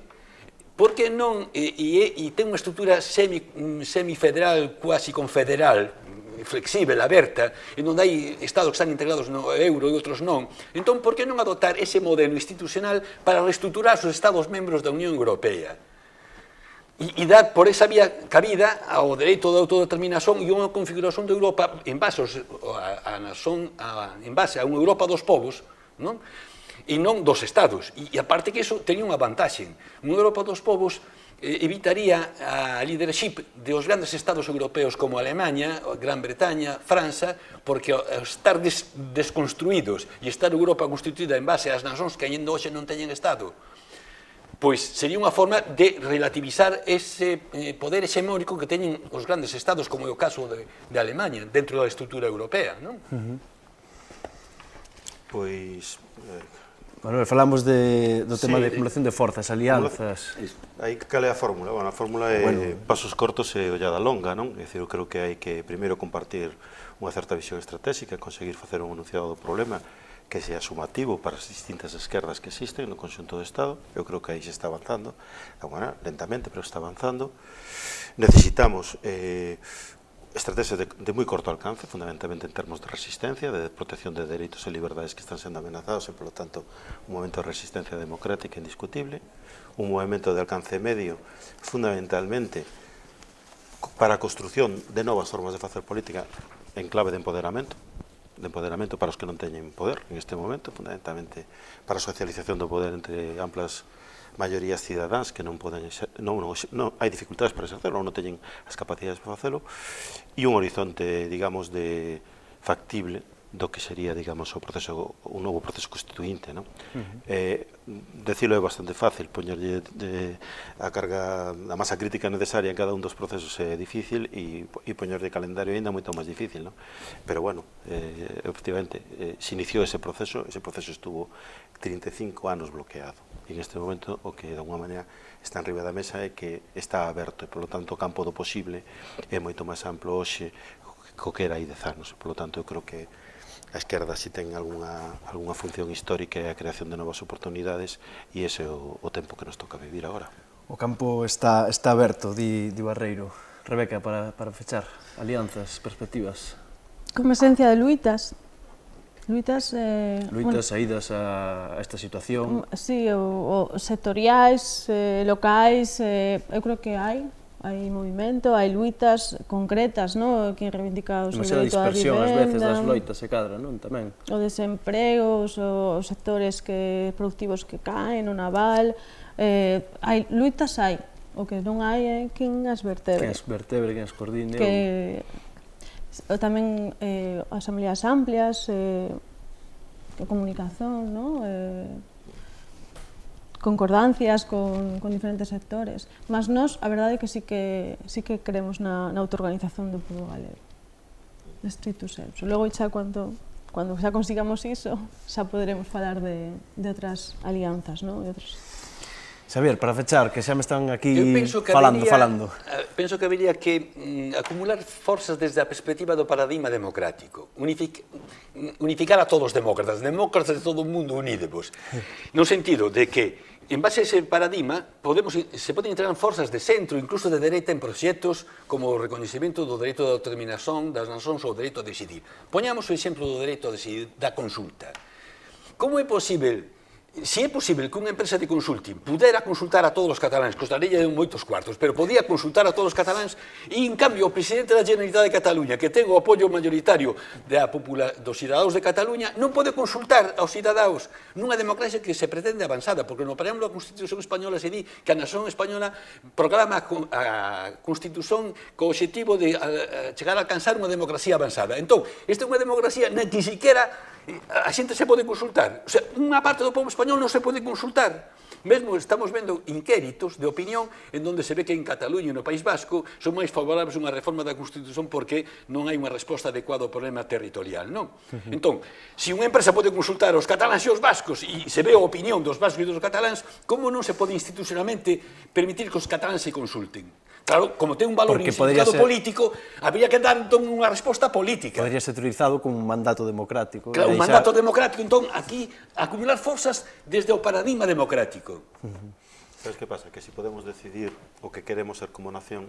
por que non, e ten unha estrutura semifederal, quasi confederal, flexible, aberta, en onde hai estados que están integrados no euro e outros non, entón, por que non adoptar ese modelo institucional para reestruturar os estados membros da Unión Europea? E dar por esa vía cabida ao dereito de autodeterminación e unha configuración de Europa en base a unha Europa dos povos, non? E non dos estados. E aparte que iso tería unha vantaxe. Unha Europa dos povos evitaría a leadership dos grandes estados europeos como Alemanha, Gran Bretaña, França, porque estar desconstruídos e estar Europa constituída en base ás nacións que ainda hoxe non teñen estado, pois sería unha forma de relativizar ese poder hexemónico que teñen os grandes estados, como é o caso de Alemanha, dentro da estrutura europea, non? Pois... Manuel, falamos do tema de acumulación de forzas, alianzas... Aí cal é a fórmula? Bueno, a fórmula é pasos cortos e ollada longa, non? É dicir, eu creo que hai que primeiro compartir unha certa visión estratégica, conseguir facer un enunciado do problema que sea sumativo para as distintas esquerdas que existen no conxunto do Estado. Eu creo que aí se está avanzando, lentamente, pero está avanzando. Necesitamos estrategias de moi corto alcance, fundamentalmente en termos de resistencia, de protección de dereitos e liberdades que están sendo amenazados e, polo tanto, un movimento de resistencia democrática indiscutible, un movimento de alcance medio, fundamentalmente para a construción de novas formas de facer política en clave de empoderamento para os que non teñen poder en este momento, fundamentalmente para a socialización do poder entre amplas maiorías cidadáns que non poden hai dificultades para exercerlo, non teñen as capacidades para facelo, e un horizonte, digamos, de factible do que sería, digamos, un novo proceso constituinte, non? Decilo é bastante fácil, poñerlle a carga, a masa crítica necesaria en cada un dos procesos é difícil e poñerlle calendario ainda moito máis difícil, non? Pero, bueno, efectivamente, se iniciou ese proceso estuvo 35 anos bloqueado. E neste momento o que, de alguma maneira, está en riba da mesa é que está aberto e, polo tanto, o campo do posible é moito máis amplo hoxe co que era hai 10 anos. Polo tanto, eu creo que a esquerda si ten algunha función histórica e a creación de novas oportunidades e ese é o tempo que nos toca vivir agora. O campo está aberto, di Barreiro. Rebeca, para fechar, alianzas, perspectivas. Como esencia de luitas, saídas a esta situación. Sí, o sectoriais, locais, eu creo que hai movimento, hai luitas concretas, non? Que reivindica o seu dereito á vivenda. Demasiada dispersión, ás veces, das loitas se cadra, non? Tamén. O desemprego, os sectores productivos que caen, o naval. Hai luitas, o que non hai é quen as vertebre. Quen as vertebre, quen as coordine. Tamén asambleas amplias, comunicación, non? Concordancias con diferentes sectores. Mas nós, a verdade é que sí que creemos na autoorganización do povo galego. Estricto sensu. Logo, xa cando xa consigamos iso, xa poderemos falar de outras alianzas, non? Xavier, para fechar, que xa me están aquí falando. Penso que habería que acumular forzas desde a perspectiva do paradigma democrático, unificar a todos os demócratas de todo o mundo unídevos, no sentido de que, en base a ese paradigma, se poden entrar en forzas de centro, incluso de dereita, en proxectos como o reconhecimento do dereito de autodeterminación das nacións ou o dereito a decidir. Poñamos o exemplo do dereito a decidir da consulta. Como é posible? Se é posible que unha empresa de consulting pudera consultar a todos os cataláns, costaría moitos cuartos, pero podía consultar a todos os cataláns e, en cambio, o presidente da Generalitat de Cataluña, que ten o apoio mayoritario dos cidadáns de Cataluña, non pode consultar aos cidadáns nunha democracia que se pretende avanzada, porque no preámbulo da Constitución Española se di que a nación española proclama a Constitución co objetivo de chegar a alcanzar unha democracia avanzada. Entón, esta é unha democracia na que siquiera a xente se pode consultar. O sea, unha parte do povo español non se pode consultar. Mesmo estamos vendo inquéritos de opinión en donde se ve que en Cataluña e no País Vasco son máis favorables a unha reforma da Constitución porque non hai unha resposta adecuada ao problema territorial, non? Entón, se unha empresa pode consultar os cataláns e os vascos e se ve a opinión dos vascos e dos cataláns, como non se pode institucionalmente permitir que os cataláns se consulten? Claro, como ten un valor en significado político, habría que dar unha resposta política. Podría ser utilizado como un mandato democrático. Claro, un mandato democrático, entón, aquí, acumular forzas desde o paradigma democrático. Sabes que pasa? Que se podemos decidir o que queremos ser como nación,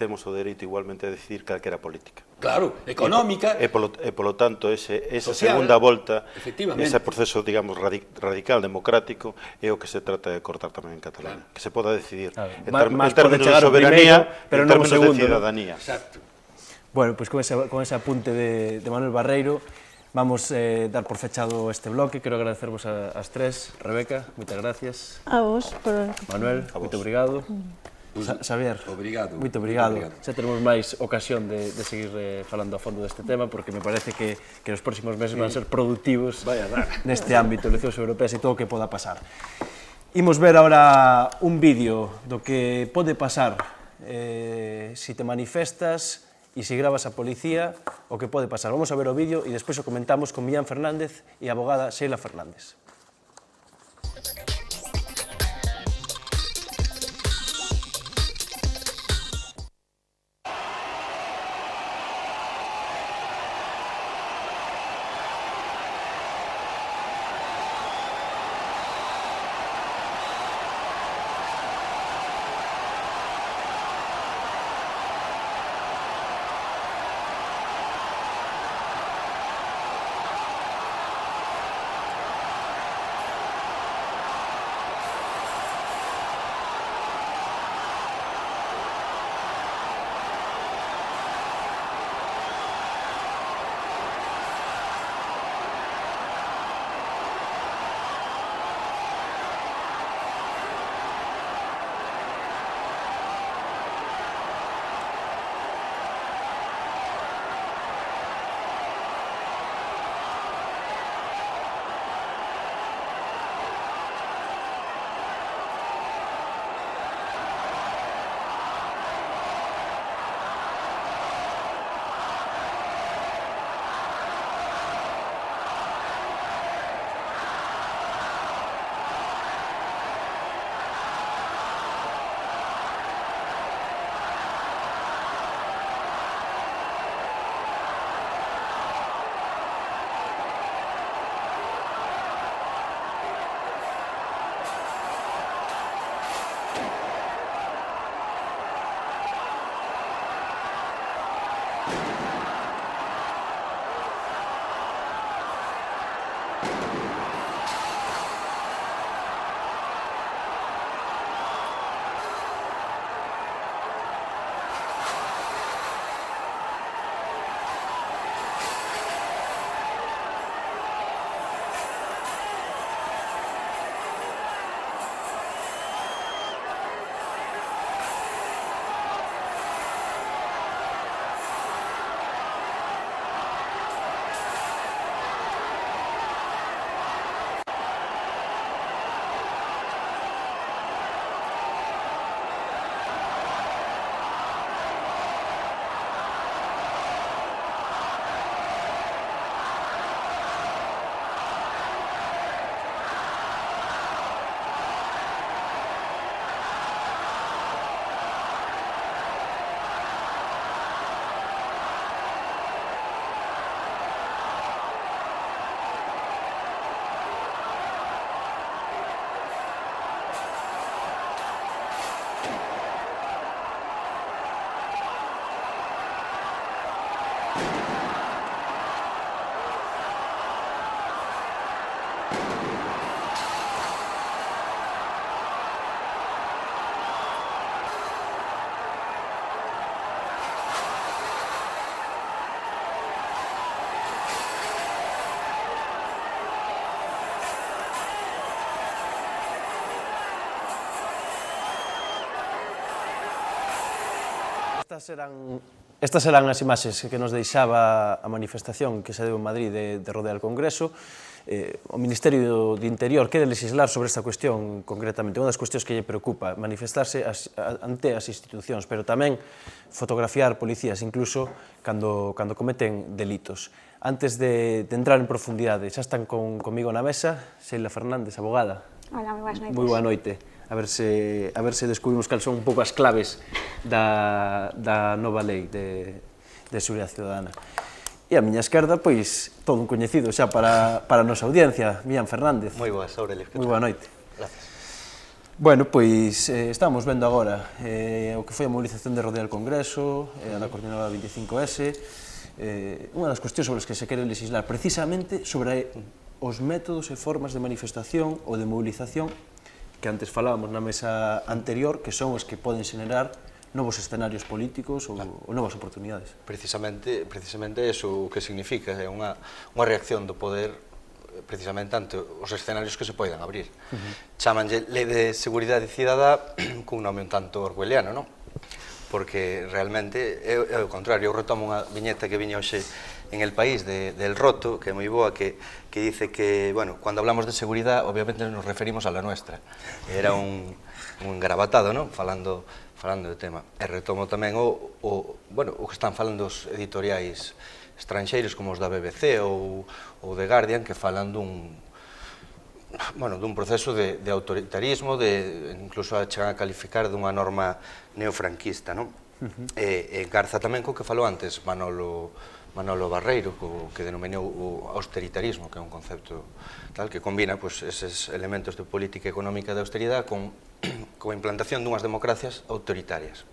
temos o dereito igualmente a decidir calquera política. Claro, económica. E polo tanto, esa segunda volta, ese proceso, digamos, radical, democrático, é o que se trata de cortar tamén en Cataluña. Que se poda decidir en términos de soberanía e en términos de ciudadanía. Exacto. Bueno, pois con ese apunte de Manuel Barreiro, vamos dar por fechado este bloque. Quero agradecervos as tres. Rebeca, moitas gracias. A vos. Manuel, moito obrigado. Xavier, moito obrigado. Xa teremos máis ocasión de seguir falando a fondo deste tema, porque me parece que nos próximos meses van ser productivos neste ámbito, eleccións europeas e todo o que poda pasar. Imos ver agora un vídeo do que pode pasar se te manifestas e se gravas a policía, o que pode pasar. Vamos a ver o vídeo e despois o comentamos con Millán Fernández e a abogada Sheila Fernández. Estas eran as imaxes que nos deixaba a manifestación que se deu en Madrid de rodear o Congreso. O Ministerio de Interior quere legislar sobre esta cuestión concretamente. Unha das cuestións que lle preocupa, manifestarse ante as institucións, pero tamén fotografiar policías, incluso cando cometen delitos. Antes de entrar en profundidade, xa están comigo na mesa, Sheila Fernández, abogada. Hola, moi boas noites. Moi boa noite. A ver se descubrimos cal son un pouco as claves da nova lei de seguridade ciudadana. E a miña esquerda, pois, todo un coñecido xa para a nosa audiencia, Millán Fernández. Moi boas, Aurelio. Moi boa noite. Gracias. Bueno, pois, estamos vendo agora o que foi a movilización de rodear o Congreso, da Coordinadora 25S, unha das cuestións sobre as que se quere legislar precisamente sobre os métodos e formas de manifestación ou de movilización que antes falábamos na mesa anterior, que son os que poden xenerar novos escenarios políticos ou novas oportunidades. Precisamente eso o que significa, é unha reacción do poder precisamente ante os escenarios que se poden abrir. Chámanlle Lei de Seguridade Cidadá cun nome un tanto orwelliano, non? Porque realmente é o contrario. Eu retomo unha viñeta que viña hoxe en El País del Roto, que é moi boa, que dice que, bueno, cuando hablamos de seguridad, obviamente nos referimos a la nuestra. Era un gravatado, non? Falando do tema. E retomo tamén o que están falando os editoriais estranxeiros como os da BBC ou The Guardian, que falan dun proceso de autoritarismo, incluso chegan a calificar dunha norma neofranquista, non? E Garza tamén co que falou antes Manolo Barreiro, que denominou o austeritarismo, que é un concepto tal que combina eses elementos de política económica de austeridade con a implantación dunhas democracias autoritarias.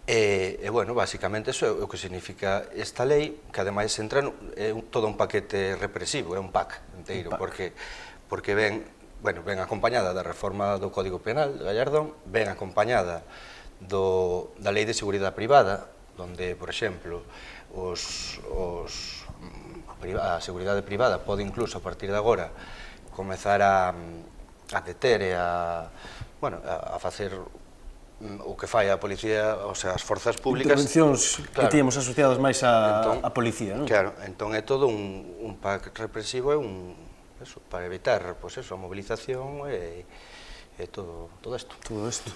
E, bueno, basicamente eso é o que significa esta lei, que ademais entra todo un paquete represivo, é un pack inteiro, porque ven acompañada da reforma do Código Penal de Gallardón, ven acompañada da Lei de Seguridade Privada, onde, por exemplo, a seguridade privada pode incluso a partir de agora comezar a deter e a facer o que fai a policía, o sea, as forzas públicas. Intervencións que tíamos asociadas máis a policía, non? Claro, entón é todo un pack represivo para evitar a movilización e todo isto. Todo isto.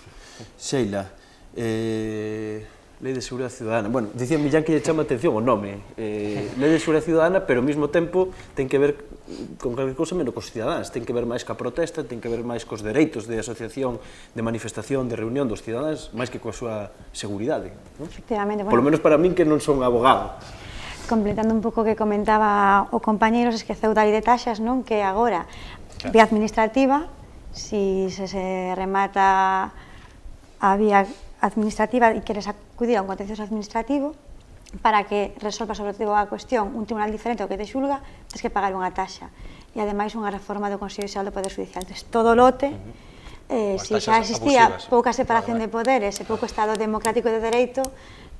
Sheila, Lei de Seguridade Ciudadana. Bueno, dicía Millán que lle chama atención o nome. Lei de Seguridade Ciudadana, pero ao mesmo tempo ten que ver con calquer cousa menos cos cidadáns, ten que ver máis ca protesta, ten que ver máis cos dereitos de asociación, de manifestación, de reunión dos cidadáns, máis que coa súa seguridade. Efectivamente. Por lo menos para min que non son abogado. Completando un pouco o que comentaba o compañeiro, se esqueceu da lei de taxas, non? Que agora, vía administrativa, se remata a vía administrativa e queres acudir a un contencioso administrativo, para que resolva sobre todo a cuestión un tribunal diferente ao que te xulga, tens que pagar unha taxa. E ademais unha reforma do Consello Xeral do Poder Judicial. Entón, todo lote, se xa existía pouca separación de poderes e pouco Estado democrático de dereito,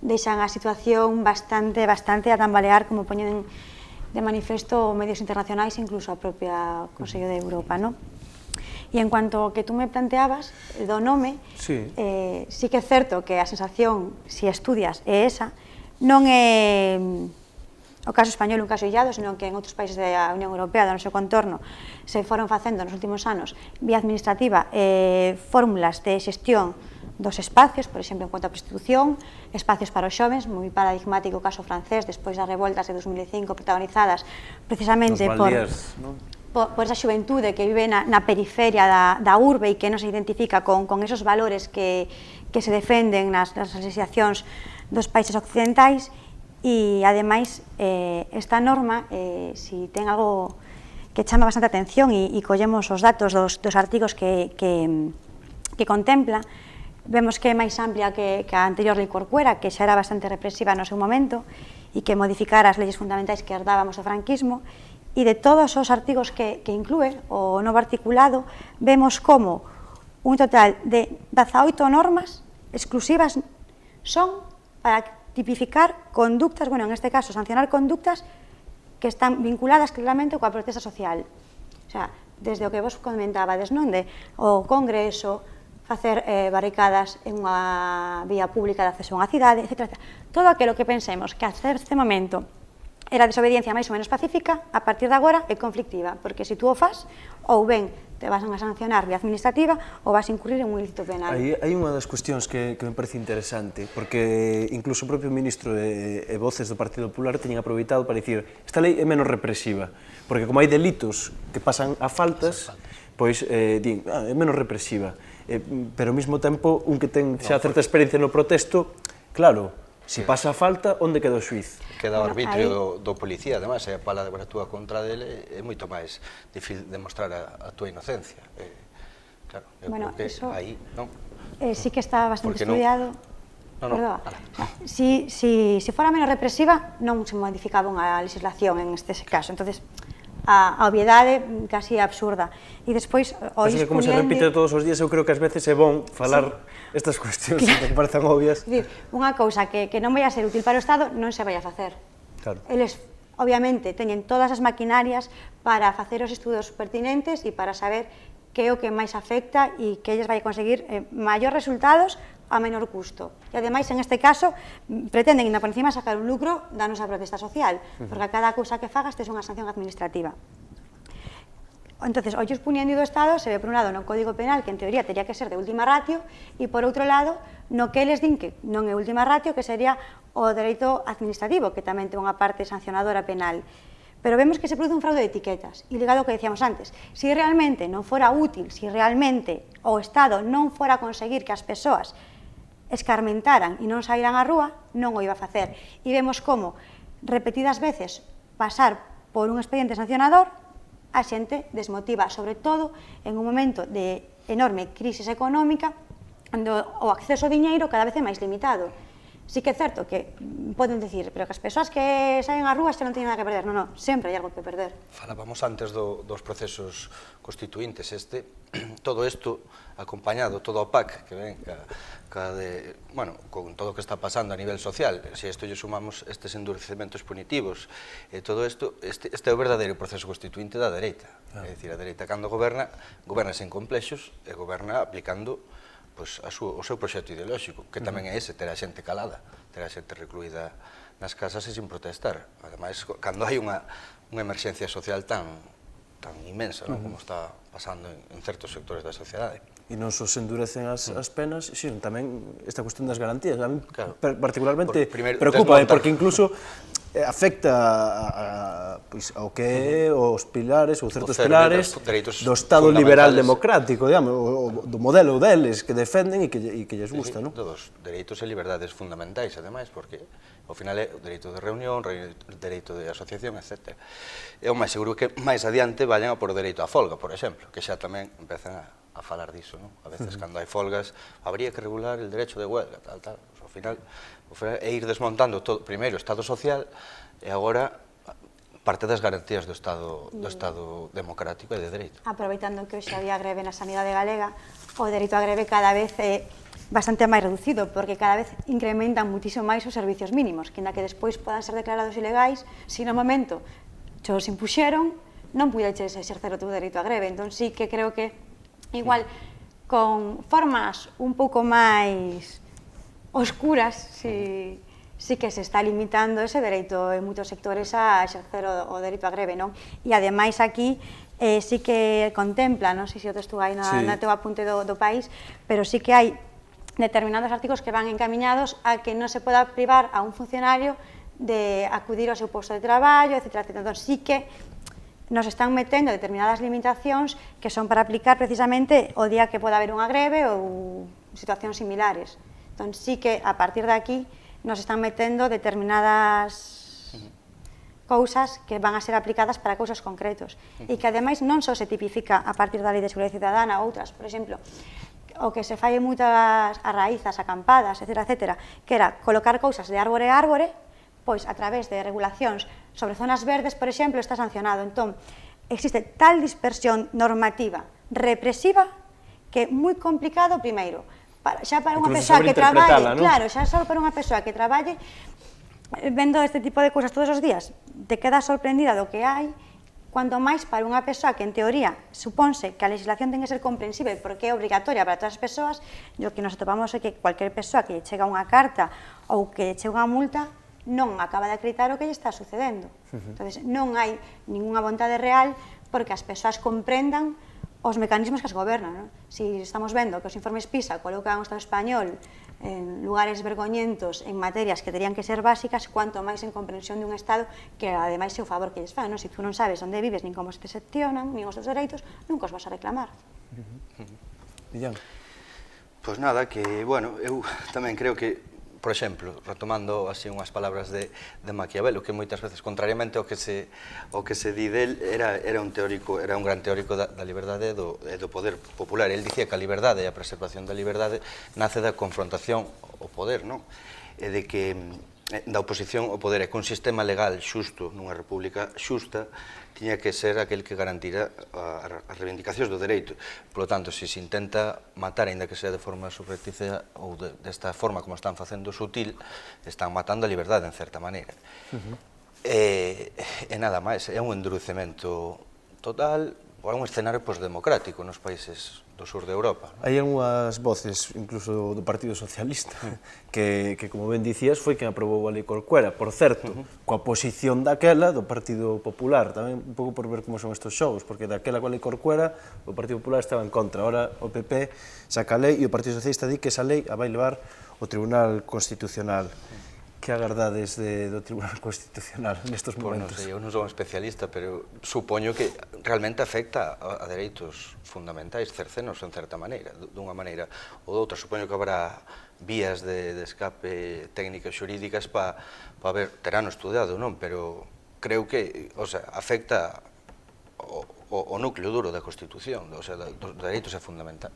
deixan a situación bastante a tambalear, como poñen de manifesto medios internacionais, incluso a propia Consello de Europa, non? E en cuanto ao que tú me planteabas do nome, sí que é certo que a sensación, se estudias, é esa, non é o caso español un caso illado, senón que en outros países da Unión Europea, do noso contorno, se foron facendo nos últimos anos vía administrativa fórmulas de xestión dos espacios, por exemplo, en cuanto a prostitución, espacios para os xovens, moi paradigmático o caso francés, despois das revoltas de 2005 protagonizadas precisamente por esa xuventude que vive na periferia da urbe e que non se identifica con esos valores que se defenden nas legislacións dos países occidentais. E, ademais, esta norma, se ten algo que chama bastante atención e collemos os datos dos artigos que contempla, vemos que é máis amplia que a anterior lei Corcuera, que xa era bastante represiva no seu momento e que modificara as leyes fundamentais que herdábamos do franquismo. E de todos os artigos que inclúe o novo articulado, vemos como un total de 18 normas exclusivas son para tipificar conductas, bueno, en este caso, sancionar conductas que están vinculadas claramente coa protesta social. O sea, desde o que vos comentabades, non? O Congreso, facer barricadas en unha vía pública de acceso a unha cidade, etc. Todo aquilo que pensemos que hasta este momento era desobediencia máis ou menos pacífica, a partir de agora é conflictiva, porque se tú o fas, ou ben te vas a sancionar vía administrativa ou vas a incurrir en un ilícito penal. Hai unha das cuestións que me parece interesante, porque incluso o propio ministro e voces do Partido Popular teñen aproveitado para dicir esta lei é menos represiva, porque como hai delitos que pasan a faltas, pois din, é menos represiva, pero ao mesmo tempo, un que ten xa certa experiencia no protesto, claro, se pasa a falta, onde queda o xuiz? Queda o arbitrio do policía, además, se a palabra actúa contra dele, é moito máis difícil demostrar a túa inocencia. Claro, eu creo que aí, non? Sí que está bastante estudiado. Perdón. Si fora menos represiva, non se modificaba unha legislación en este caso, entonces a obviedade casi absurda. E despois, o Así que como se repite todos os días, eu creo que ás veces é bon falar estas cuestións que parecen obvias. Unha cousa que non vai a ser útil para o Estado non se vai a facer. Eles, obviamente, teñen todas as maquinarias para facer os estudos pertinentes e para saber que é o que máis afecta e que eles vai a conseguir maiores resultados a menor custo. E, ademais, en este caso, pretenden, ainda por encima, sacar un lucro da nosa protesta social, porque a cada cousa que fagas tes unha sanción administrativa. Entonces, ollos puniendo do Estado se ve, por un lado, no Código Penal, que en teoría teria que ser de última ratio, e, por outro lado, no que eles din que non é última ratio, que sería o dereito administrativo, que tamén ten unha parte sancionadora penal. Pero vemos que se produce un fraude de etiquetas, e ligado ao que decíamos antes, se realmente non fora útil, se realmente o Estado non fora a conseguir que as persoas escarmentaran e non saíran á rúa, non o iba a facer. E vemos como, repetidas veces, pasar por un expediente sancionador, a xente desmotiva, sobre todo en un momento de enorme crisis económica, onde o acceso ao diñeiro cada vez é máis limitado. Sí que é certo que poden dicir, pero que as persoas que saen á rúa xa non teñen nada que perder. Non, sempre hai algo que perder. Falábamos antes dos procesos constituintes. Todo isto acompañado, todo o PAC que ven con todo o que está pasando a nivel social, se isto lle sumamos estes endurecementos punitivos, todo isto, este é o verdadeiro proceso constituinte da dereita. É dicir, a dereita cando goberna sen complexos e goberna aplicando o seu proxecto ideolóxico, que tamén é ese, ter a xente calada, ter a xente recluída nas casas e sin protestar. Ademais, cando hai unha emerxencia social tan inmensa, como está pasando en certos sectores da sociedade. E non só se endurecen as penas, sino tamén esta cuestión das garantías. A mí particularmente preocupa, porque incluso afecta ao que é os pilares, ou certos pilares do Estado liberal democrático, do modelo deles que defenden e que lles gusta. Dos dereitos e liberdades fundamentais, ademais, porque ao final é o dereito de reunión, o dereito de asociación, etc. É o máis seguro que máis adiante vayan a por o dereito á folga, por exemplo, que xa tamén empezan a falar diso, non? A veces, cando hai folgas, habría que regular el derecho de huelga, tal. Ao final, é ir desmontando primeiro o Estado social e agora parte das garantías do Estado democrático e de dereito. Aproveitando que hoxe había greve na sanidade galega, o dereito á greve cada vez é bastante máis reducido, porque cada vez incrementan muitísimo máis os servicios mínimos, que ainda que despois podan ser declarados ilegais, se no momento os impuxeron, non puideches exercer o teu dereito á greve. Entón sí que creo que igual con formas un pouco máis oscuras, sí que se está limitando ese dereito en moitos sectores a exercer o dereito á greve, non? E ademais aquí sí que contempla, non sei se o texto aí na teu apunte do país, pero sí que hai determinados artigos que van encamiñados a que non se poda privar a un funcionario de acudir ao seu posto de traballo, etc. Entón sí que nos están metendo determinadas limitacións que son para aplicar precisamente o día que poda haber unha greve ou situacións similares. Entón sí que a partir de aquí nos están metendo determinadas cousas que van a ser aplicadas para cousas concretos e que ademais non só se tipifica a partir da Lei de Seguridade Ciudadana, outras, por exemplo, o que se fai en moitas arraízas, acampadas, etc., que era colocar cousas de árbore a árbore, pois a través de regulacións sobre zonas verdes, por exemplo, está sancionado. Entón, existe tal dispersión normativa represiva que é moi complicado, primeiro, xa para unha persoa que traballe, claro, xa só para unha persoa que traballe vendo este tipo de cousas todos os días, te quedas sorprendida do que hai cuanto máis para unha persoa que en teoría supónse que a legislación ten que ser comprensible porque é obrigatoria para todas as persoas, o que nos atopamos é que cualquier persoa que lle chega unha carta ou que lle chega unha multa non acaba de acreditar o que lle está sucedendo. Entón, non hai ninguna vontade real porque as persoas comprendan os mecanismos que as gobernan. Si estamos vendo que os informes PISA colocan o Estado español en lugares vergoñentos en materias que terían que ser básicas, cuanto máis en comprensión dun Estado que ademais é o favor que lles fan. Se tú non sabes onde vives, nin como se te seccionan, nin os teus dereitos, nunca os vas a reclamar. Millán? Pois nada, que, bueno, eu tamén creo que, por exemplo, retomando así unhas palabras de Maquiavelo, que moitas veces, contrariamente ao que se di del, era un gran teórico da liberdade e do poder popular. El dicía que a liberdade e a preservación da liberdade nace da confrontación ao poder, non? E de que da oposición ao poder, e que un sistema legal xusto nunha república xusta tiña que ser aquel que garantira as reivindicacións do dereito. Por lo tanto, se se intenta matar, ainda que sea de forma subrepticia ou desta forma como están facendo sutil, están matando a liberdade, en certa maneira. E nada máis, é un endurecemento total, é un escenario democrático nos países do sur de Europa. Hai unhas voces, incluso do Partido Socialista, que como ben dicías, foi quen aprobou a Lei Corcuera. Por certo, coa posición daquela do Partido Popular, tamén un pouco por ver como son estes xogos, porque daquela coa Lei Corcuera o Partido Popular estaba en contra. Ahora o PP saca a lei e o Partido Socialista di que esa lei a vai levar o Tribunal Constitucional. Que agardades do Tribunal Constitucional nestes momentos? Non sei, eu non sou un especialista, pero supoño que realmente afecta a dereitos fundamentais, cercenos en certa maneira, dunha maneira ou doutra. Supoño que habrá vías de escape técnicas xurídicas para ver, terán estudiado, non? Pero creo que, afecta o núcleo duro da Constitución, dos dereitos fundamentais.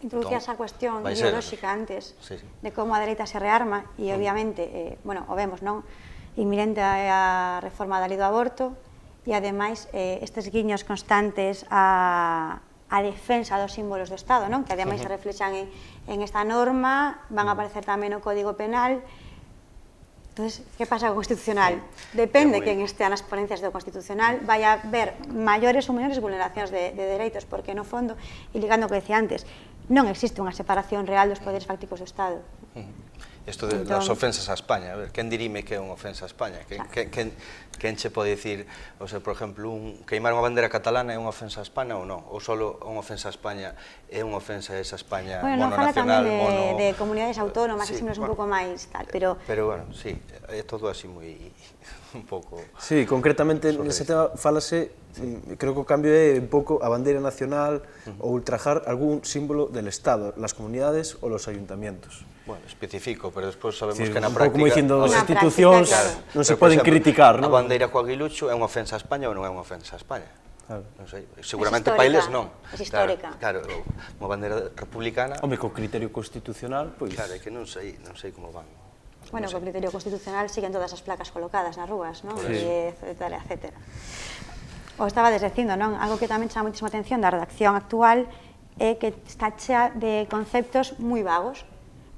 Introducías a cuestión ideolóxica antes de como a dereita se rearma e obviamente, bueno, o vemos, non? Inminente a reforma da lei do aborto e ademais estes guiños constantes a defensa dos símbolos do Estado, non? Que ademais se reflexan en esta norma, van a aparecer tamén no Código Penal. Entonces, que pasa co Constitucional? Depende quen estea nas ponencias do Constitucional, vai a haber maiores ou menores vulneracións de dereitos, porque no fondo, e ligando o que decía antes, non existe unha separación real dos poderes fácticos do Estado. Isto das ofensas a España, a ver, quen dirime que é unha ofensa a España? Quen che pode dicir, por exemplo, queimar unha bandera catalana é unha ofensa a España ou non? Ou só unha ofensa a España é unha ofensa a esa España mononacional? Bueno, non fala tamén de comunidades autónomas, que é un pouco máis tal, pero... Pero, bueno, sí, é todo así moi... un pouco... Sí, concretamente nese tema fálase, creo que o cambio é un pouco a bandeira nacional ou ultrajar algún símbolo del Estado, las comunidades ou los ayuntamientos. Bueno, especifico, pero despois sabemos que na práctica... Un pouco como dicindo, as institucións non se poden criticar, non? A bandeira co aguilucho é unha ofensa a España ou non é unha ofensa a España? Non sei, seguramente para eles non. É histórica. Claro, unha bandeira republicana... Home, co criterio constitucional, pois... Claro, é que non sei como van. Bueno, co criterio constitucional siguen todas as placas colocadas nas rúas, non? Etcétera, etcétera. O estaba dicindo, non? Algo que tamén chama moitísima atención da redacción actual é que está chea de conceptos moi vagos,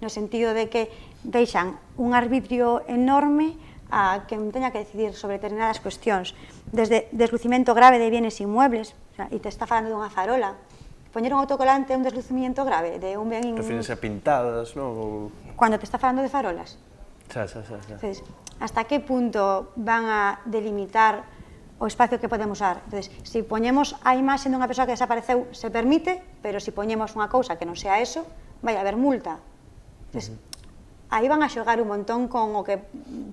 no sentido de que deixan un arbitrio enorme a quen teña que decidir sobre determinadas cuestións, desde deslucimento grave de bienes inmuebles, e te está falando dunha farola, poñer un autocolante é un deslucimento grave de un ben... Refírense a pintadas, non? Cuando te está falando de farolas. Entonces, hasta que punto van a delimitar o espacio que podemos usar? Entonces, se poñemos a imaxe dunha persoa que desapareceu, se permite, pero se poñemos unha cousa que non sea eso, vai haber multa. Entonces, aí van a xogar un montón con o que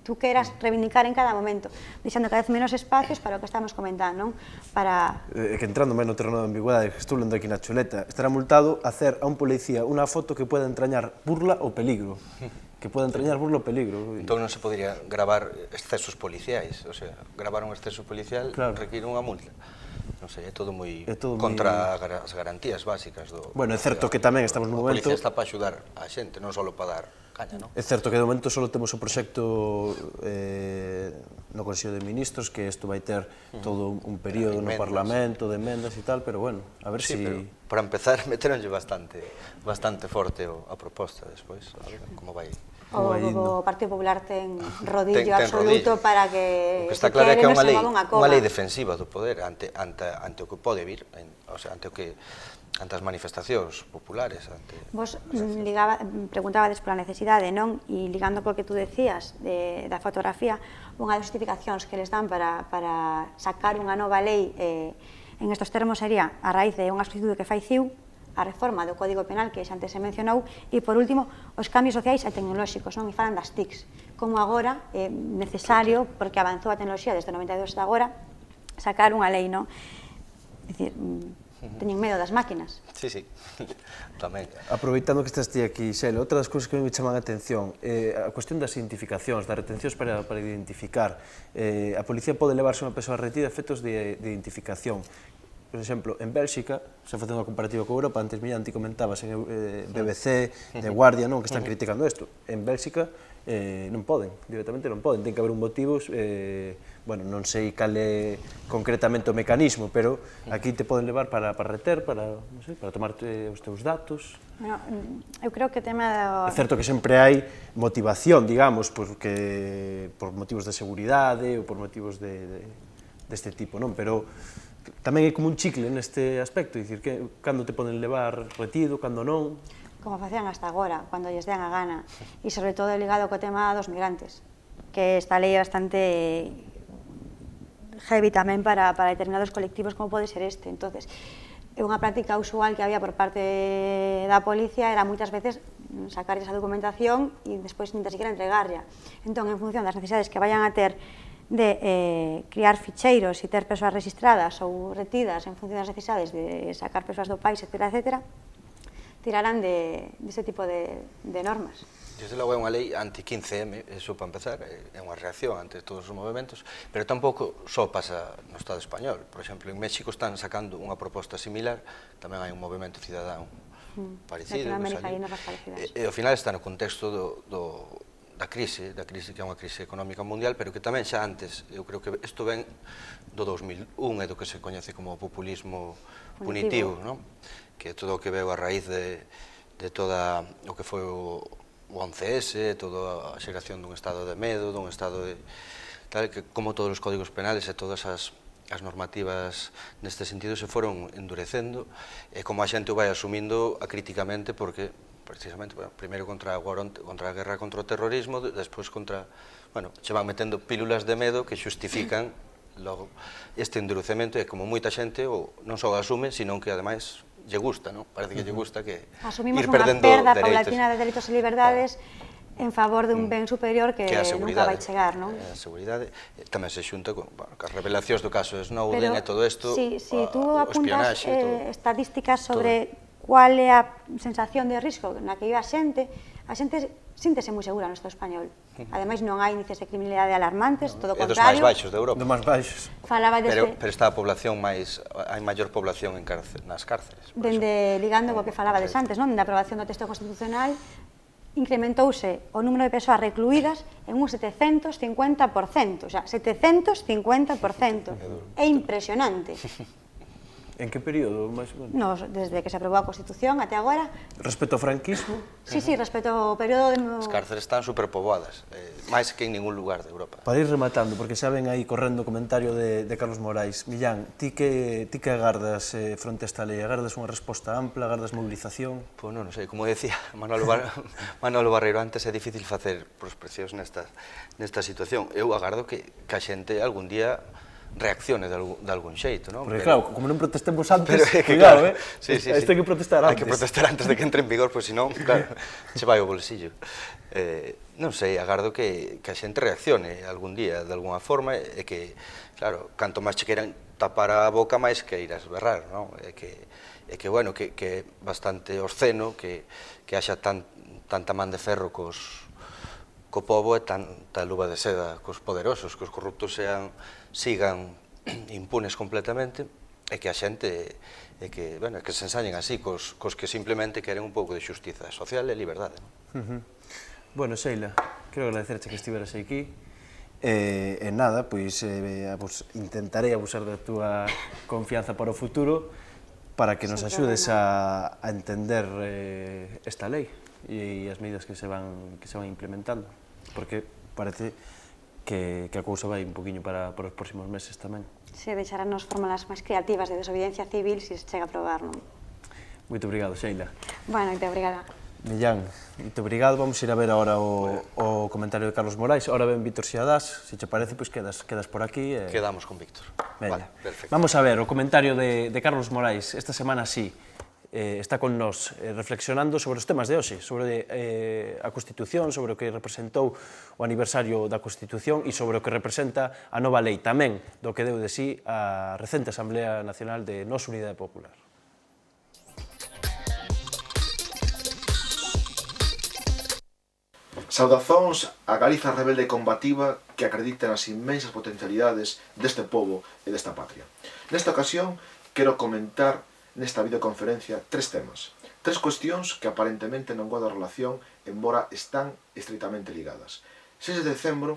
tú queras reivindicar en cada momento, deixando cada vez menos espacios para o que estamos comentando, non? Para... que entrando máis no terreno da ambigüedade, que estou lendo aquí na chuleta, estará multado hacer a un policía unha foto que pueda entrañar burla ou peligro. Que pueda entrañar burla ou peligro. Entón non se podría gravar excesos policiais, o sea, gravar un exceso policial require unha multa. Non sei, é todo moi contra as garantías básicas do... Bueno, é certo que tamén estamos no momento... A policía está para axudar a xente, non só para dar caña, non? É certo que de momento só temos o proxecto no Consello de Ministros, que isto vai ter todo un período no Parlamento de emendas e tal, pero bueno, a ver se... Para empezar, meteronlle bastante forte a proposta despois, a ver como vai... O Partido Popular ten rodillo absoluto para que o que está claro é que é unha lei defensiva do poder ante o que pode vir, ante as manifestacións populares. Vos preguntabades pola necesidade, non? E ligando co que tú decías da fotografía, unha das justificacións que les dan para sacar unha nova lei en estos termos sería a raíz de unha solicitude que fai CIU, a reforma do Código Penal que xa antes se mencionou, e por último os cambios sociais e tecnolóxicos, non? E falan das TICs, como agora é necesario, porque avanzou a tecnoloxía desde o 92 de agora, sacar unha lei, non? É dicir, teñen medo das máquinas. Sí, tamén. Aproveitando que estás ti aquí, Xela, outra das cousas que me chaman a atención é a cuestión das identificacións, das retencións para identificar. A policía pode levarse unha persoa retida a efectos de identificación. Por exemplo, en Bélxica, xa facendo unha comparativa con Europa, antes Millán ti comentabas en BBC, de Guardia, non, que están criticando isto. En Bélxica non poden, directamente non poden, ten que haber un motivo, bueno, non sei cal é concretamente o mecanismo, pero aquí te poden levar para reter, para tomar os teus datos. Eu creo que o tema É certo que sempre hai motivación, digamos, por motivos de seguridade ou por motivos deste tipo, non? Pero tamén é como un chicle neste aspecto, dicir, que cando te poden levar retido, cando non. Como facían hasta agora, cando lles dean a gana, e sobre todo ligado co tema dos migrantes, que esta lei é bastante heavy tamén para determinados colectivos como pode ser este. Entonces, unha práctica usual que había por parte da policía era moitas veces sacar esa documentación e despois nin siquiera entregarla. Entón, en función das necesidades que vayan a ter de criar ficheiros e ter persoas registradas ou retidas en función das necesidades de sacar persoas do país, etc., tirarán dese tipo de normas. Desde logo é unha lei anti-15M, eso para empezar, é unha reacción ante todos os movimentos, pero tampouco só pasa no Estado español. Por exemplo, en México están sacando unha proposta similar, tamén hai un movimento cidadán parecido. E ao final está no contexto da crise que é unha crise económica mundial, pero que tamén xa antes, eu creo que isto ven do 2001 e do que se coñece como populismo punitivo, que é todo o que veo a raíz de toda o que foi o 11S, toda a xeración dun estado de medo, dun estado de tal, que como todos os códigos penales e todas as normativas neste sentido se foron endurecendo, e como a xente o vai asumindo acríticamente, porque precisamente, primeiro contra a guerra contra o terrorismo, despois contra, bueno, se van metendo pílulas de medo que xustifican logo este endurecemento, e como moita xente non só asume, sino que ademais lle gusta, non? Parece que lle gusta que ir perdendo dereitos. Asumimos unha perda paulatina de dereitos e liberdades en favor dun ben superior que nunca vai chegar, non? A seguridade tamén se xunta con as revelacións do caso de Snowden e todo isto, si tú apuntas estadísticas sobre cual é a sensación de risco na que vive a xente síntese moi segura no Estado español. Ademais, non hai índices de criminalidade alarmantes, todo o contrario. É dos máis baixos de Europa. Dos máis baixos. Pero está a población hai maior población nas cárceles. Ligando co que falabades antes, da aprobación do texto constitucional, incrementouse o número de persoas recluídas en un 750%, o sea, 750%. É impresionante. En que período, máis ou menos? Desde que se aprobou a Constitución até agora. Respecto ao franquismo? Sí, respecto ao período... As cárceles están superpoboadas, máis que en ningún lugar de Europa. Para ir rematando, porque xa ven aí correndo o comentario de Carlos Morais. Millán, ti que agardas fronte a esta lei? Agardas unha resposta ampla? Agardas movilización? Pois non sei, como decía Manolo Barreiro antes, é difícil facer prospeccións nesta situación. Eu agardo que a xente algún día reaccione de algún xeito, non? Porque claro, como non protestemos antes, cuidado, isto hai que protestar antes. Hai que protestar antes de que entre en vigor, pois senón, claro, se vai o bolsillo. Non sei, agardo que a xente reaccione algún día de alguna forma, e que, claro, canto máis che queiran tapar a boca, máis que irás berrar, non? E que, bueno, que é bastante obsceno que haxa tanta man de ferro co pobo e tanta luva de seda cos poderosos, que os corruptos sigan impunes completamente, e que a xente que se ensañen así cos que simplemente queren un pouco de xustiza social e liberdade. Bueno, Xeila, quero agradecerche que estiveras aquí, e nada, pois intentarei abusar da túa confianza para o futuro para que nos axudes a entender esta lei. e as medidas que se van implementando, porque parece que a cousa vai un poquinho para os próximos meses tamén. Se deixaránnos fórmulas máis creativas de desobediencia civil se chega a aprobar, non? Moito obrigado, Sheila. Bueno, te obrigada. Millán, moito obrigado. Vamos ir a ver agora o comentario de Carlos Morais. Ahora ven Víctor Xiadás, se che parece, pois quedas por aquí. Quedamos con Víctor. Vale, perfecto. Vamos a ver o comentario de Carlos Morais. Esta semana sí, está con nós reflexionando sobre os temas de hoxe, sobre a Constitución, sobre o que representou o aniversario da Constitución e sobre o que representa a nova lei tamén do que deu de sí a recente Asamblea Nacional de Nós Unidade Popular. Saudazóns a Galiza rebelde e combativa que acredita nas inmensas potencialidades deste pobo e desta patria. Nesta ocasión, quero comentar nesta videoconferencia tres temas. Tres cuestións que aparentemente non guardan relación, embora están estreitamente ligadas. 6 de decembro,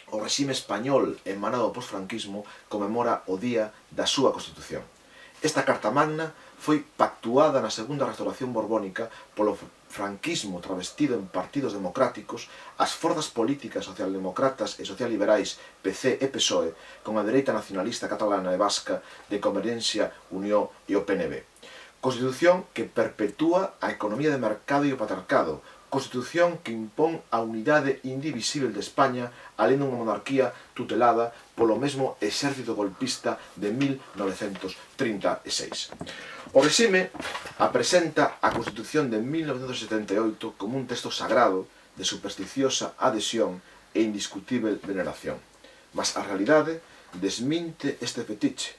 o regime español emanado do posfranquismo conmemora o día da súa Constitución. Esta Carta Magna foi pactuada na segunda restauración borbónica polo franquismo travestido en partidos democráticos, as forzas políticas socialdemócratas e socialliberais PC e PSOE, con a dereita nacionalista catalana e vasca de Convergencia, Unió e o PNV. Constitución que perpetúa a economía de mercado e o patriarcado, Constitución que impón a unidade indivisible de España, alén dunha monarquía tutelada polo mesmo exército golpista de 1936. O regime apresenta a Constitución de 1978 como un texto sagrado de supersticiosa adhesión e indiscutível veneración. Mas a realidade desminte este fetiche.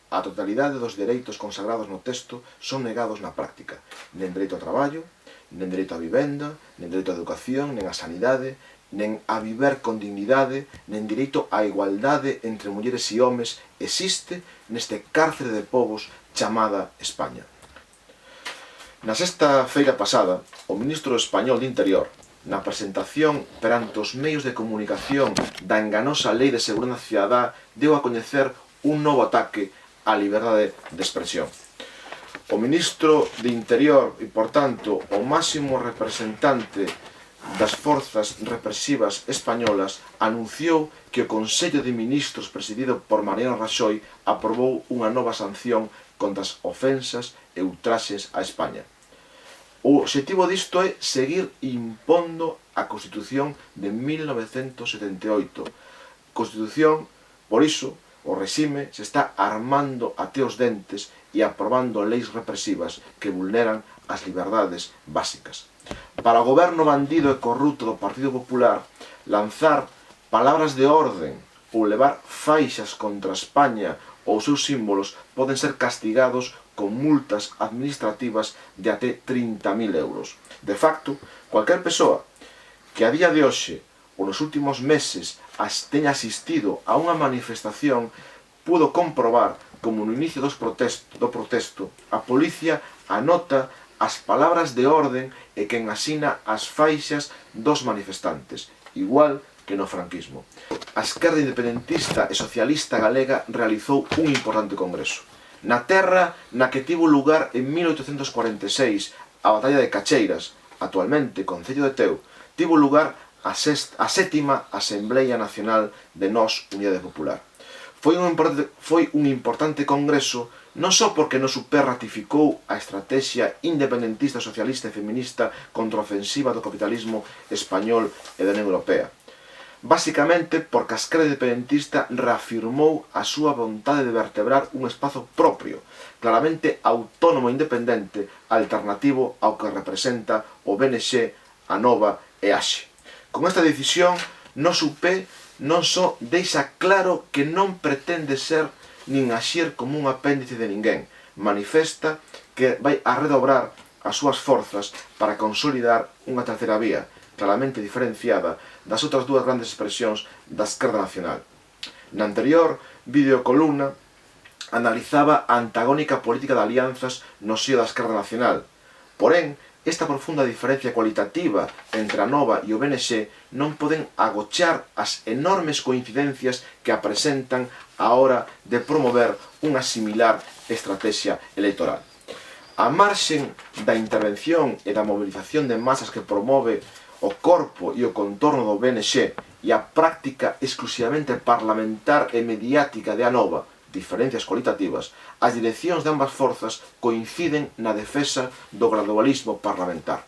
A totalidade dos dereitos consagrados no texto son negados na práctica. Nen dereito ao traballo, nen dereito á vivenda, nen dereito á educación, nen á sanidade, nen a viver con dignidade, nen dereito á igualdade entre mulleres e homes existe neste cárcere de povos chamada España. Na sexta feira pasada, o ministro español de Interior, na presentación perante os medios de comunicación da enganosa Lei de Seguridade Cidadá, deu a coñecer un novo ataque á liberdade de expresión. O ministro de Interior e, por tanto, o máximo representante das forzas represivas españolas anunciou que o Consello de Ministros presidido por Mariano Raxoi aprobou unha nova sanción contra as ofensas e ultraxes a España. O obxectivo disto é seguir impondo a Constitución de 1978. Constitución, por iso, o regime se está armando até os dentes e aprobando leis represivas que vulneran as liberdades básicas. Para o goberno bandido e corrupto do Partido Popular, lanzar palabras de orden ou levar faixas contra España ou seus símbolos poden ser castigados con multas administrativas de até 30.000 euros. De facto, cualquier persoa que a día de hoxe ou nos últimos meses teña asistido a unha manifestación pudo comprobar como no inicio do protesto a policía anota as palabras de orden e quen asina as faixas dos manifestantes, igual que no franquismo. A esquerda independentista e socialista galega realizou un importante congreso. Na terra na que tivo lugar en 1846 a batalla de Cacheiras, actualmente Concello de Teo, tivo lugar a sétima Asamblea Nacional de Nós Unidade Popular. Foi un importante congreso non só porque no UP ratificou a estrategia independentista, socialista e feminista contra a ofensiva do capitalismo español e da Unión Europea. Basicamente porque a esquerda independentista reafirmou a súa vontade de vertebrar un espazo propio, claramente autónomo e independente, alternativo ao que representa o BNG, a Nova e AXE. Con esta decisión, nos UP non só deixa claro que non pretende ser nin axir como un apéndice de ninguén, manifesta que vai arredobrar as súas forzas para consolidar unha terceira vía, claramente diferenciada das outras dúas grandes expresións da esquerda nacional. Na anterior videocolumna analizaba a antagónica política de alianzas no seo da esquerda nacional. Porén, esta profunda diferencia cualitativa entre a Nova e o BNG non poden agochar as enormes coincidencias que apresentan a hora de promover unha similar estrategia electoral. A marxen da intervención e da mobilización de masas que promove o corpo e o contorno do BNG e a práctica exclusivamente parlamentar e mediática de Anova, diferencias cualitativas, as direccións de ambas forzas coinciden na defensa do gradualismo parlamentar.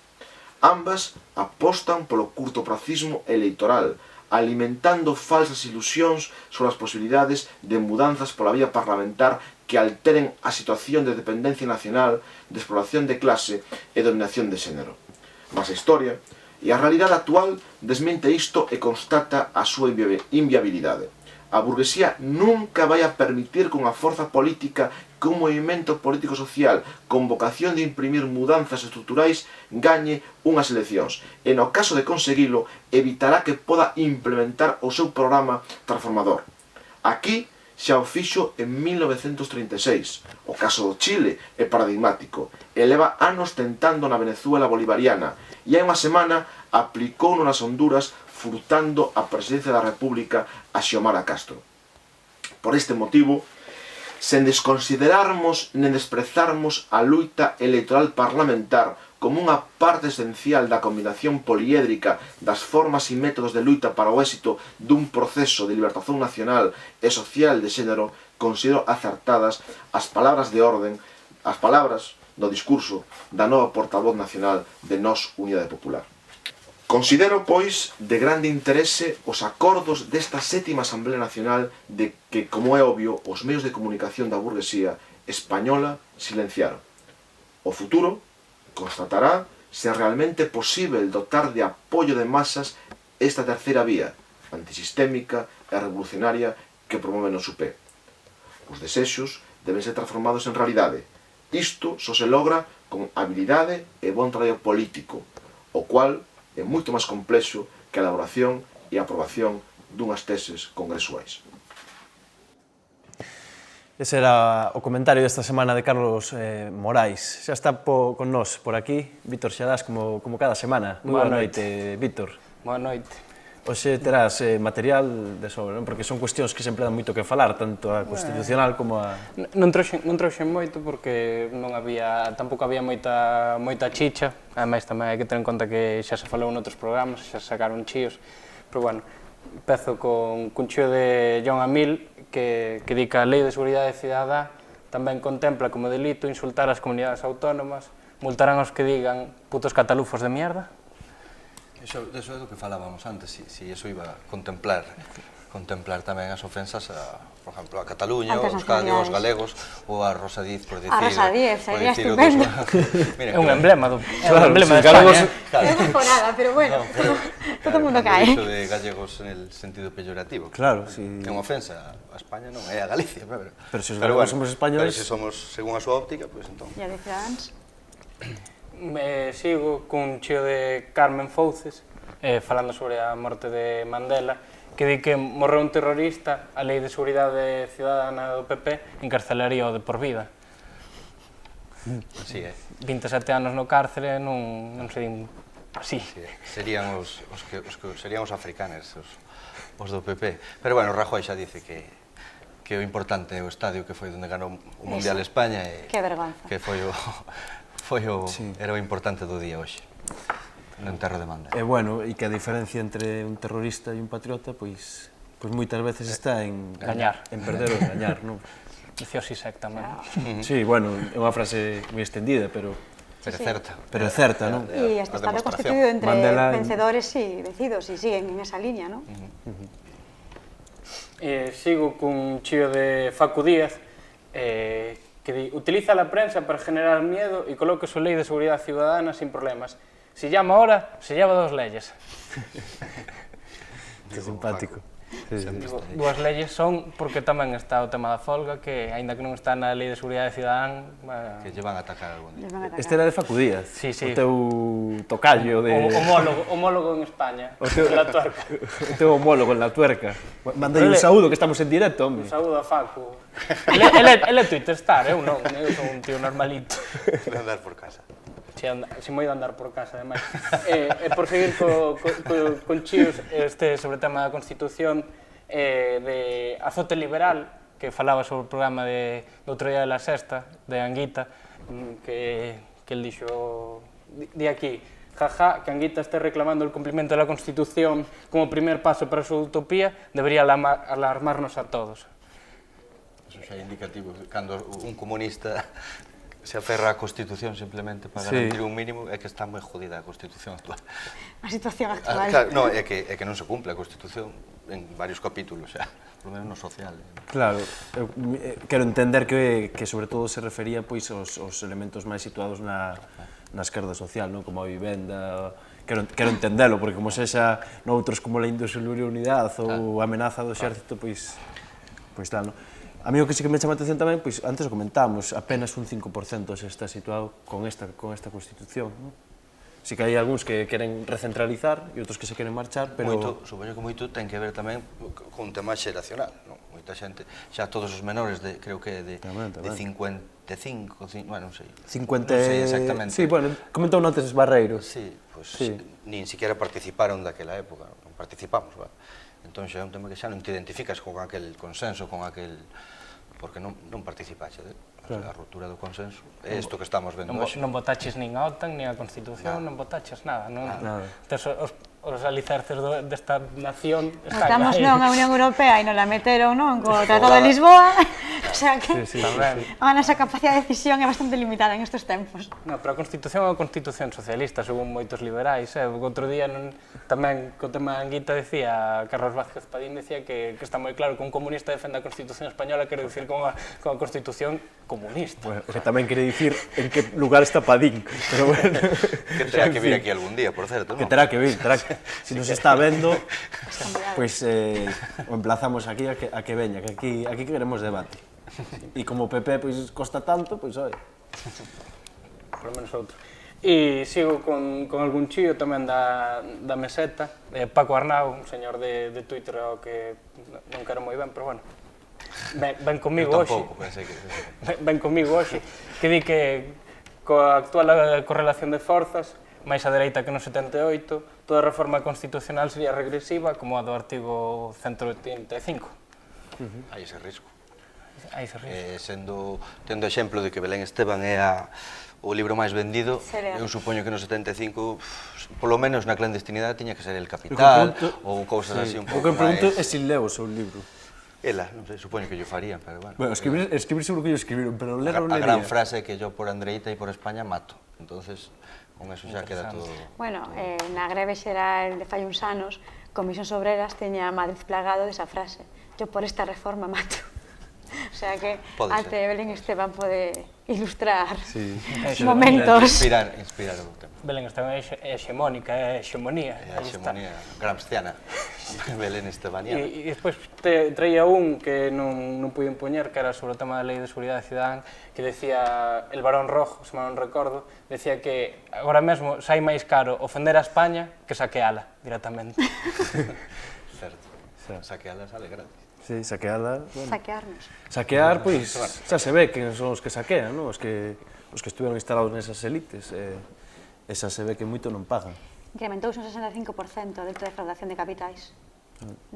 Ambas apostan polo curtopracismo electoral, alimentando falsas ilusións sobre as posibilidades de mudanzas pola vía parlamentar que alteren a situación de dependencia nacional, de exploración de clase e dominación de xénero. Mas a historia e a realidade actual desmente isto e constata a súa inviabilidade. A burguesía nunca vai a permitir que unha forza política, que un movimento político-social con vocación de imprimir mudanzas estruturais gañe unhas eleccións e, no caso de conseguilo, evitará que poda implementar o seu programa transformador. Aquí xa o fixo en 1936. O caso do Chile é paradigmático e leva anos tentando na Venezuela bolivariana e hai unha semana aplicou nas Honduras furtando a presidencia da República a Xiomara Castro. Por este motivo, sen desconsiderarmos nen desprezarmos a luita electoral parlamentar como unha parte esencial da combinación poliédrica das formas e métodos de luita para o éxito dun proceso de libertación nacional e social de xénero, considero acertadas as palabras de orden, as palabras do discurso da nova portavoz nacional de Nós Unidade Popular. Considero, pois, de grande interese os acordos desta sétima Asamblea Nacional de que, como é obvio, os medios de comunicación da burguesía española silenciaron. O futuro constatará se é realmente posible dotar de apoio de masas esta terceira vía, antisistémica e revolucionaria que promove no SUPE. Os desexos deben ser transformados en realidade. Isto só se logra con habilidade e bon traballo político, o cual é moito máis complexo que a elaboración e a aprobación dunhas teses congresuais. Ese era o comentario desta semana de Carlos Morais. Xa está con nós por aquí Víctor Xadás, como cada semana. Moi boa noite, Víctor. Boa noite. Hoxe terás material de sobra, non? Porque son cuestións que sempre dan moito que falar, tanto a constitucional como a... Non trouxen moito porque tampouco había moita chicha, ademais tamén hai que ter en conta que xa se falou noutros programas, xa se sacaron chíos, pero bueno, empezo con chío de John Amil, que di que a Lei de Seguridade Cidadá tamén contempla como delito insultar as comunidades autónomas, multarán os que digan putos catalufos de mierda. Eso é do que falábamos antes, si eso iba a contemplar tamén as ofensas, por exemplo, a Cataluña, aos galegos, ou a Rosa Díez, por dicir... A Rosa Díez, sería estupendo. É un emblema de España. É mejorada, pero bueno, todo o mundo cae. Iso de gallegos en el sentido peyorativo. Claro, si... É unha ofensa a España, non é a Galicia. Pero se os galegos somos españoles... Pero se somos, según a súa óptica, pois entón... E a de Ciudadanos? Sigo cun chío de Carmen Fouces, falando sobre a morte de Mandela, que di que morreu un terrorista, a Lei de Seguridade Ciudadana do PP encarcelaría o de por vida. Así é. 27 anos no cárcere non se din así. Serían os africanes, os do PP. Pero bueno, Rajoy xa dice que o importante é o estadio que foi onde ganou o Mundial España e que vergonza. Que era o importante do día hoxe. No enterro de Mandela. E bueno, e que a diferencia entre un terrorista e un patriota, pois moitas veces está en gañar, en perder ou gañar, non? Dicía Sisek tamén. Sí, bueno, é unha frase moi extendida, pero é certa. Pero é certa, non? E este está constituído entre vencedores e vencidos, e siguen en esa línea, non? Sigo cun chío de Facu Díaz, que di, utiliza la prensa para generar miedo y coloque su ley de seguridad ciudadana sin problemas. Si llama ahora, se lleva 2 leyes. Que simpático. Dúas leyes son porque tamén está o tema da folga, que, aínda que non está na Lei de Seguridade Cidadán... Que lle van a atacar algún día. Este era de Facu Díaz, sí. O teu tocayo de... Homólogo en España, en la tuerca. O teu homólogo en la tuerca. Mandai un saúdo, que estamos en directo, hombre. Un saúdo a Facu. Ele é Twitter star, eu non, eu son un tío normalito. De andar por casa. Si moi de andar por casa, ademais. Por seguir con chíos sobre o tema da Constitución, de Azote Liberal, que falaba sobre o programa do outro día de La Sexta, de Anguita, que el dixo, di aquí, jaja, que Anguita esté reclamando el cumplimiento de la Constitución como primer paso para su utopía, debería alarmarnos a todos. Eso xa é indicativo, cando un comunista se aferra á Constitución simplemente para garantir un mínimo, é que está moi jodida a Constitución actual. A situación actual. Claro, no, é que non se cumple a Constitución en varios capítulos, xa, por lo menos no social. Claro, eu quero entender que sobre todo se refería pois aos elementos máis situados na esquerda social, non? Como a vivenda, quero entendelo, porque como sexa noutros como a indisoluble unidade ou a amenaza do exército, pois tal, non? A mí o que sí que me chama a atención tamén, pois antes o comentábamos, apenas un 5% se está situado con esta Constitución, non? Si que hai algúns que queren recentralizar e outros que se queren marchar, pero... Supoño que moito ten que ver tamén con un tema xeracional, non? Moita xente, xa todos os menores, creo que de 55, bueno, non sei. 50... Non sei exactamente. Sí, bueno, comentou antes Barreiro. Sí, pois nin siquiera participaron daquela época, non participamos, va. Entón xa é un tema que xa non te identificas con aquel consenso, con aquel... porque non participaxe, a ruptura do consenso. É isto que estamos vendo hoxe. Non votaches nin a OTAN, nin a Constitución, non votaches nada. Os alicerces desta nación están aí. Estamos non a Unión Europea e non la meteron, non? Co Tratado de Lisboa. O sea que a nosa capacidade de decisión é bastante limitada en estes tempos. Non, pero a Constitución é unha Constitución socialista, según moitos liberais. Outro día tamén co tema Anguita decía, Carlos Vázquez Padín decía que está moi claro que un comunista defende a Constitución española, quere dicir con a Constitución comunista. Bueno, que tamén quere dicir en que lugar está Padín, pero bueno. Que terá que vir aquí algún día, por certo, non? Que terá que vir, si nos está vendo, pois o emplazamos aquí a que veña, que aquí queremos debate. E como o PP pois costa tanto, pois oi. Por lo menos outro. E sigo con algún chío tamén da meseta, Paco Arnau, un señor de Twitter ao que non quero moi ben, pero bueno, ven comigo hoxe. Ven comigo hoxe, que di que coa actual correlación de forzas, máis a dereita que no 78, toda reforma constitucional sería regresiva como a do artigo 185. Hai ese risco. Tendo exemplo de que Belén Esteban é o libro máis vendido, eu supoño que no 75, polo menos na clandestinidade, tiña que ser El Capital ou cousas así un pouco máis... O que me pregunto é se leo o seu libro. Ela, non sei, supoño que yo farían, pero bueno... Bueno, escribir seguro que yo escribiron, pero ler non lería. A gran frase é que yo por Andreita e por España mato, entonces... Con eso xa queda todo... Bueno, na greve xeral de fai uns anos, Comisións Obreras teña Madrid plagado desa frase. Yo por esta reforma mato. O sea que até Belén Esteban pode ilustrar momentos. Inspirar o tema. Belén Esteban é hexemónica, é hexemonía. É a hexemonía gramsciana, Belén Estebaniana. E despois traía un que non pude impoñer, que era sobre o tema da Lei de Seguridade Cidadán, que decía, el Barón Rojo, se non recordo, decía que agora mesmo sai máis caro ofender a España que saqueala directamente. Certo, saqueala sale gratis. Sí, saqueala... Saquearnos. Saquear, pois, xa se ve que son os que saquean, non? Os que estiveron instalados nesas elites, xa se ve que moito non pagan. Incrementouse un 65% o delito de defraudación de capitais,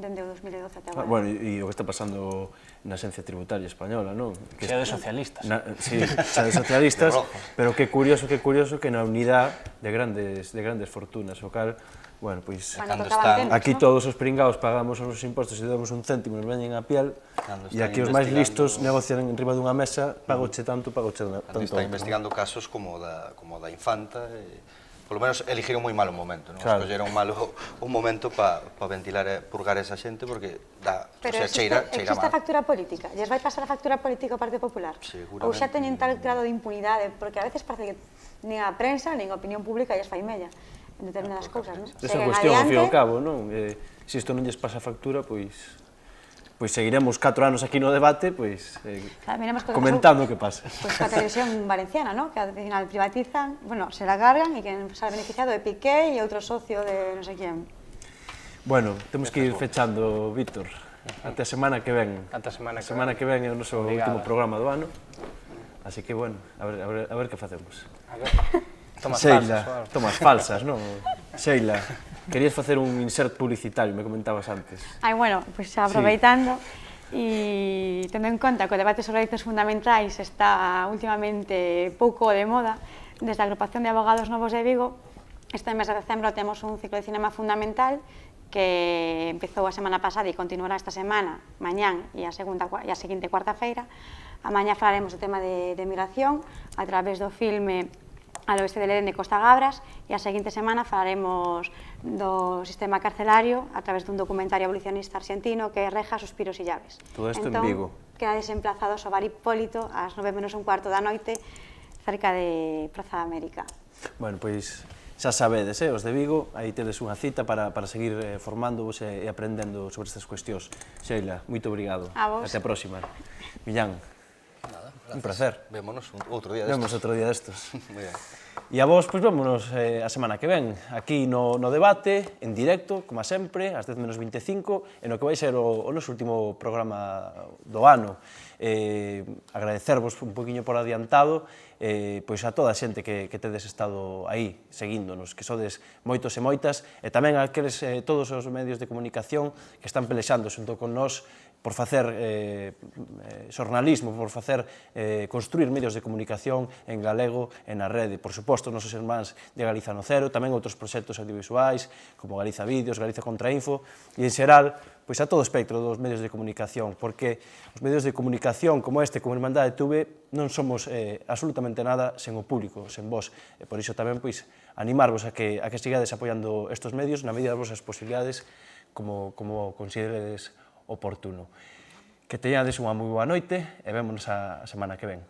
dende o 2012 até agora. Bueno, e o que está pasando na Axencia Tributaria Española, non? Xa de socialistas. Sí, xa de socialistas, pero que curioso que na unidade de grandes fortunas, o cal... Bueno, pois, aquí todos os pringados pagamos os impostos e damos un céntimo, nos veñen a piel, e aquí os máis listos negocian en riba dunha mesa, pagoche tanto, pagoche tanto. Están investigando casos como da Infanta, polo menos eligiron moi malo momento, escolleron un momento para ventilar e purgar esa xente, porque cheira mal. Pero existe a factura política? Lles vai pasar a factura política ao Partido Popular? Ou xa teñen tal grado de impunidade? Porque a veces parece que nin a prensa, nin a opinión pública lles fai mella en determinadas cousas, non? Esa cuestión, ao fin e ao cabo, non? Se isto non lles pasa factura, pois seguiremos 4 anos aquí no debate, comentando o que pasa. Pois a televisión valenciana, non? Que ao final privatizan, bueno, se la cargan e quen sale beneficiado é Piqué e outro socio de non sei quen. Bueno, temos que ir fechando, Víctor. Até a semana que ven. Ata a semana que ven é o noso último programa do ano. Así que, bueno, a ver que facemos. Tomas falsas, non? Sheila, querías facer un insert publicitario, me comentabas antes. Bueno, pois aproveitando, E tendo en conta que o debate sobre dereitos fundamentais está últimamente pouco de moda, desde a Agrupación de Abogados Novos de Vigo, este mes de decembro temos un ciclo de cinema fundamental que empezou a semana pasada e continuará esta semana, mañán e a seguinte cuarta-feira. A mañá falaremos do tema de migración a través do filme Al oeste del Edén de Costa Gabras e a seguinte semana falaremos do sistema carcelario a través dun documentario abolicionista argentino que é Rejas, Suspiros e Llaves. Todo isto en Vigo. Queda desemplazados ao Bar Hipólito ás 9:15 da noite cerca de Praza da América. Bueno, pois xa sabedes, os de Vigo, aí tedes unha cita para seguir formándovos e aprendendo sobre estas cuestións. Sheila, moito obrigado. A vos. Até a próxima. Millán. Nada, un placer. Vémonos outro día destos. Vemos outro día destos. Moi ben. E a vos, pois vémonos a semana que ven, aquí no debate, en directo, como sempre, ás 10:25, en o que vai ser o noso último programa do ano. Agradecervos un poquinho por adiantado, pois a toda a xente que tedes estado aí, seguíndonos, que sodes moitos e moitas, e tamén aqueles todos os medios de comunicación que están pelexando xunto con nós por facer xornalismo, por facer construir medios de comunicación en galego e na rede. Por suposto, os nosos irmáns de Galiza no Cero, tamén outros proxectos audiovisuais, como Galiza Vídeos, Galiza Contrainfo, e en xeral, pois a todo o espectro dos medios de comunicación, porque os medios de comunicación como este, como Irmandade TV, non somos absolutamente nada sen o público, sen vos. E por iso tamén, pois, animarvos a que sigades apoiando estes medios na medida das vosas posibilidades, como consideredes oportuno. Que teñades unha moi boa noite e vémonos a semana que ven.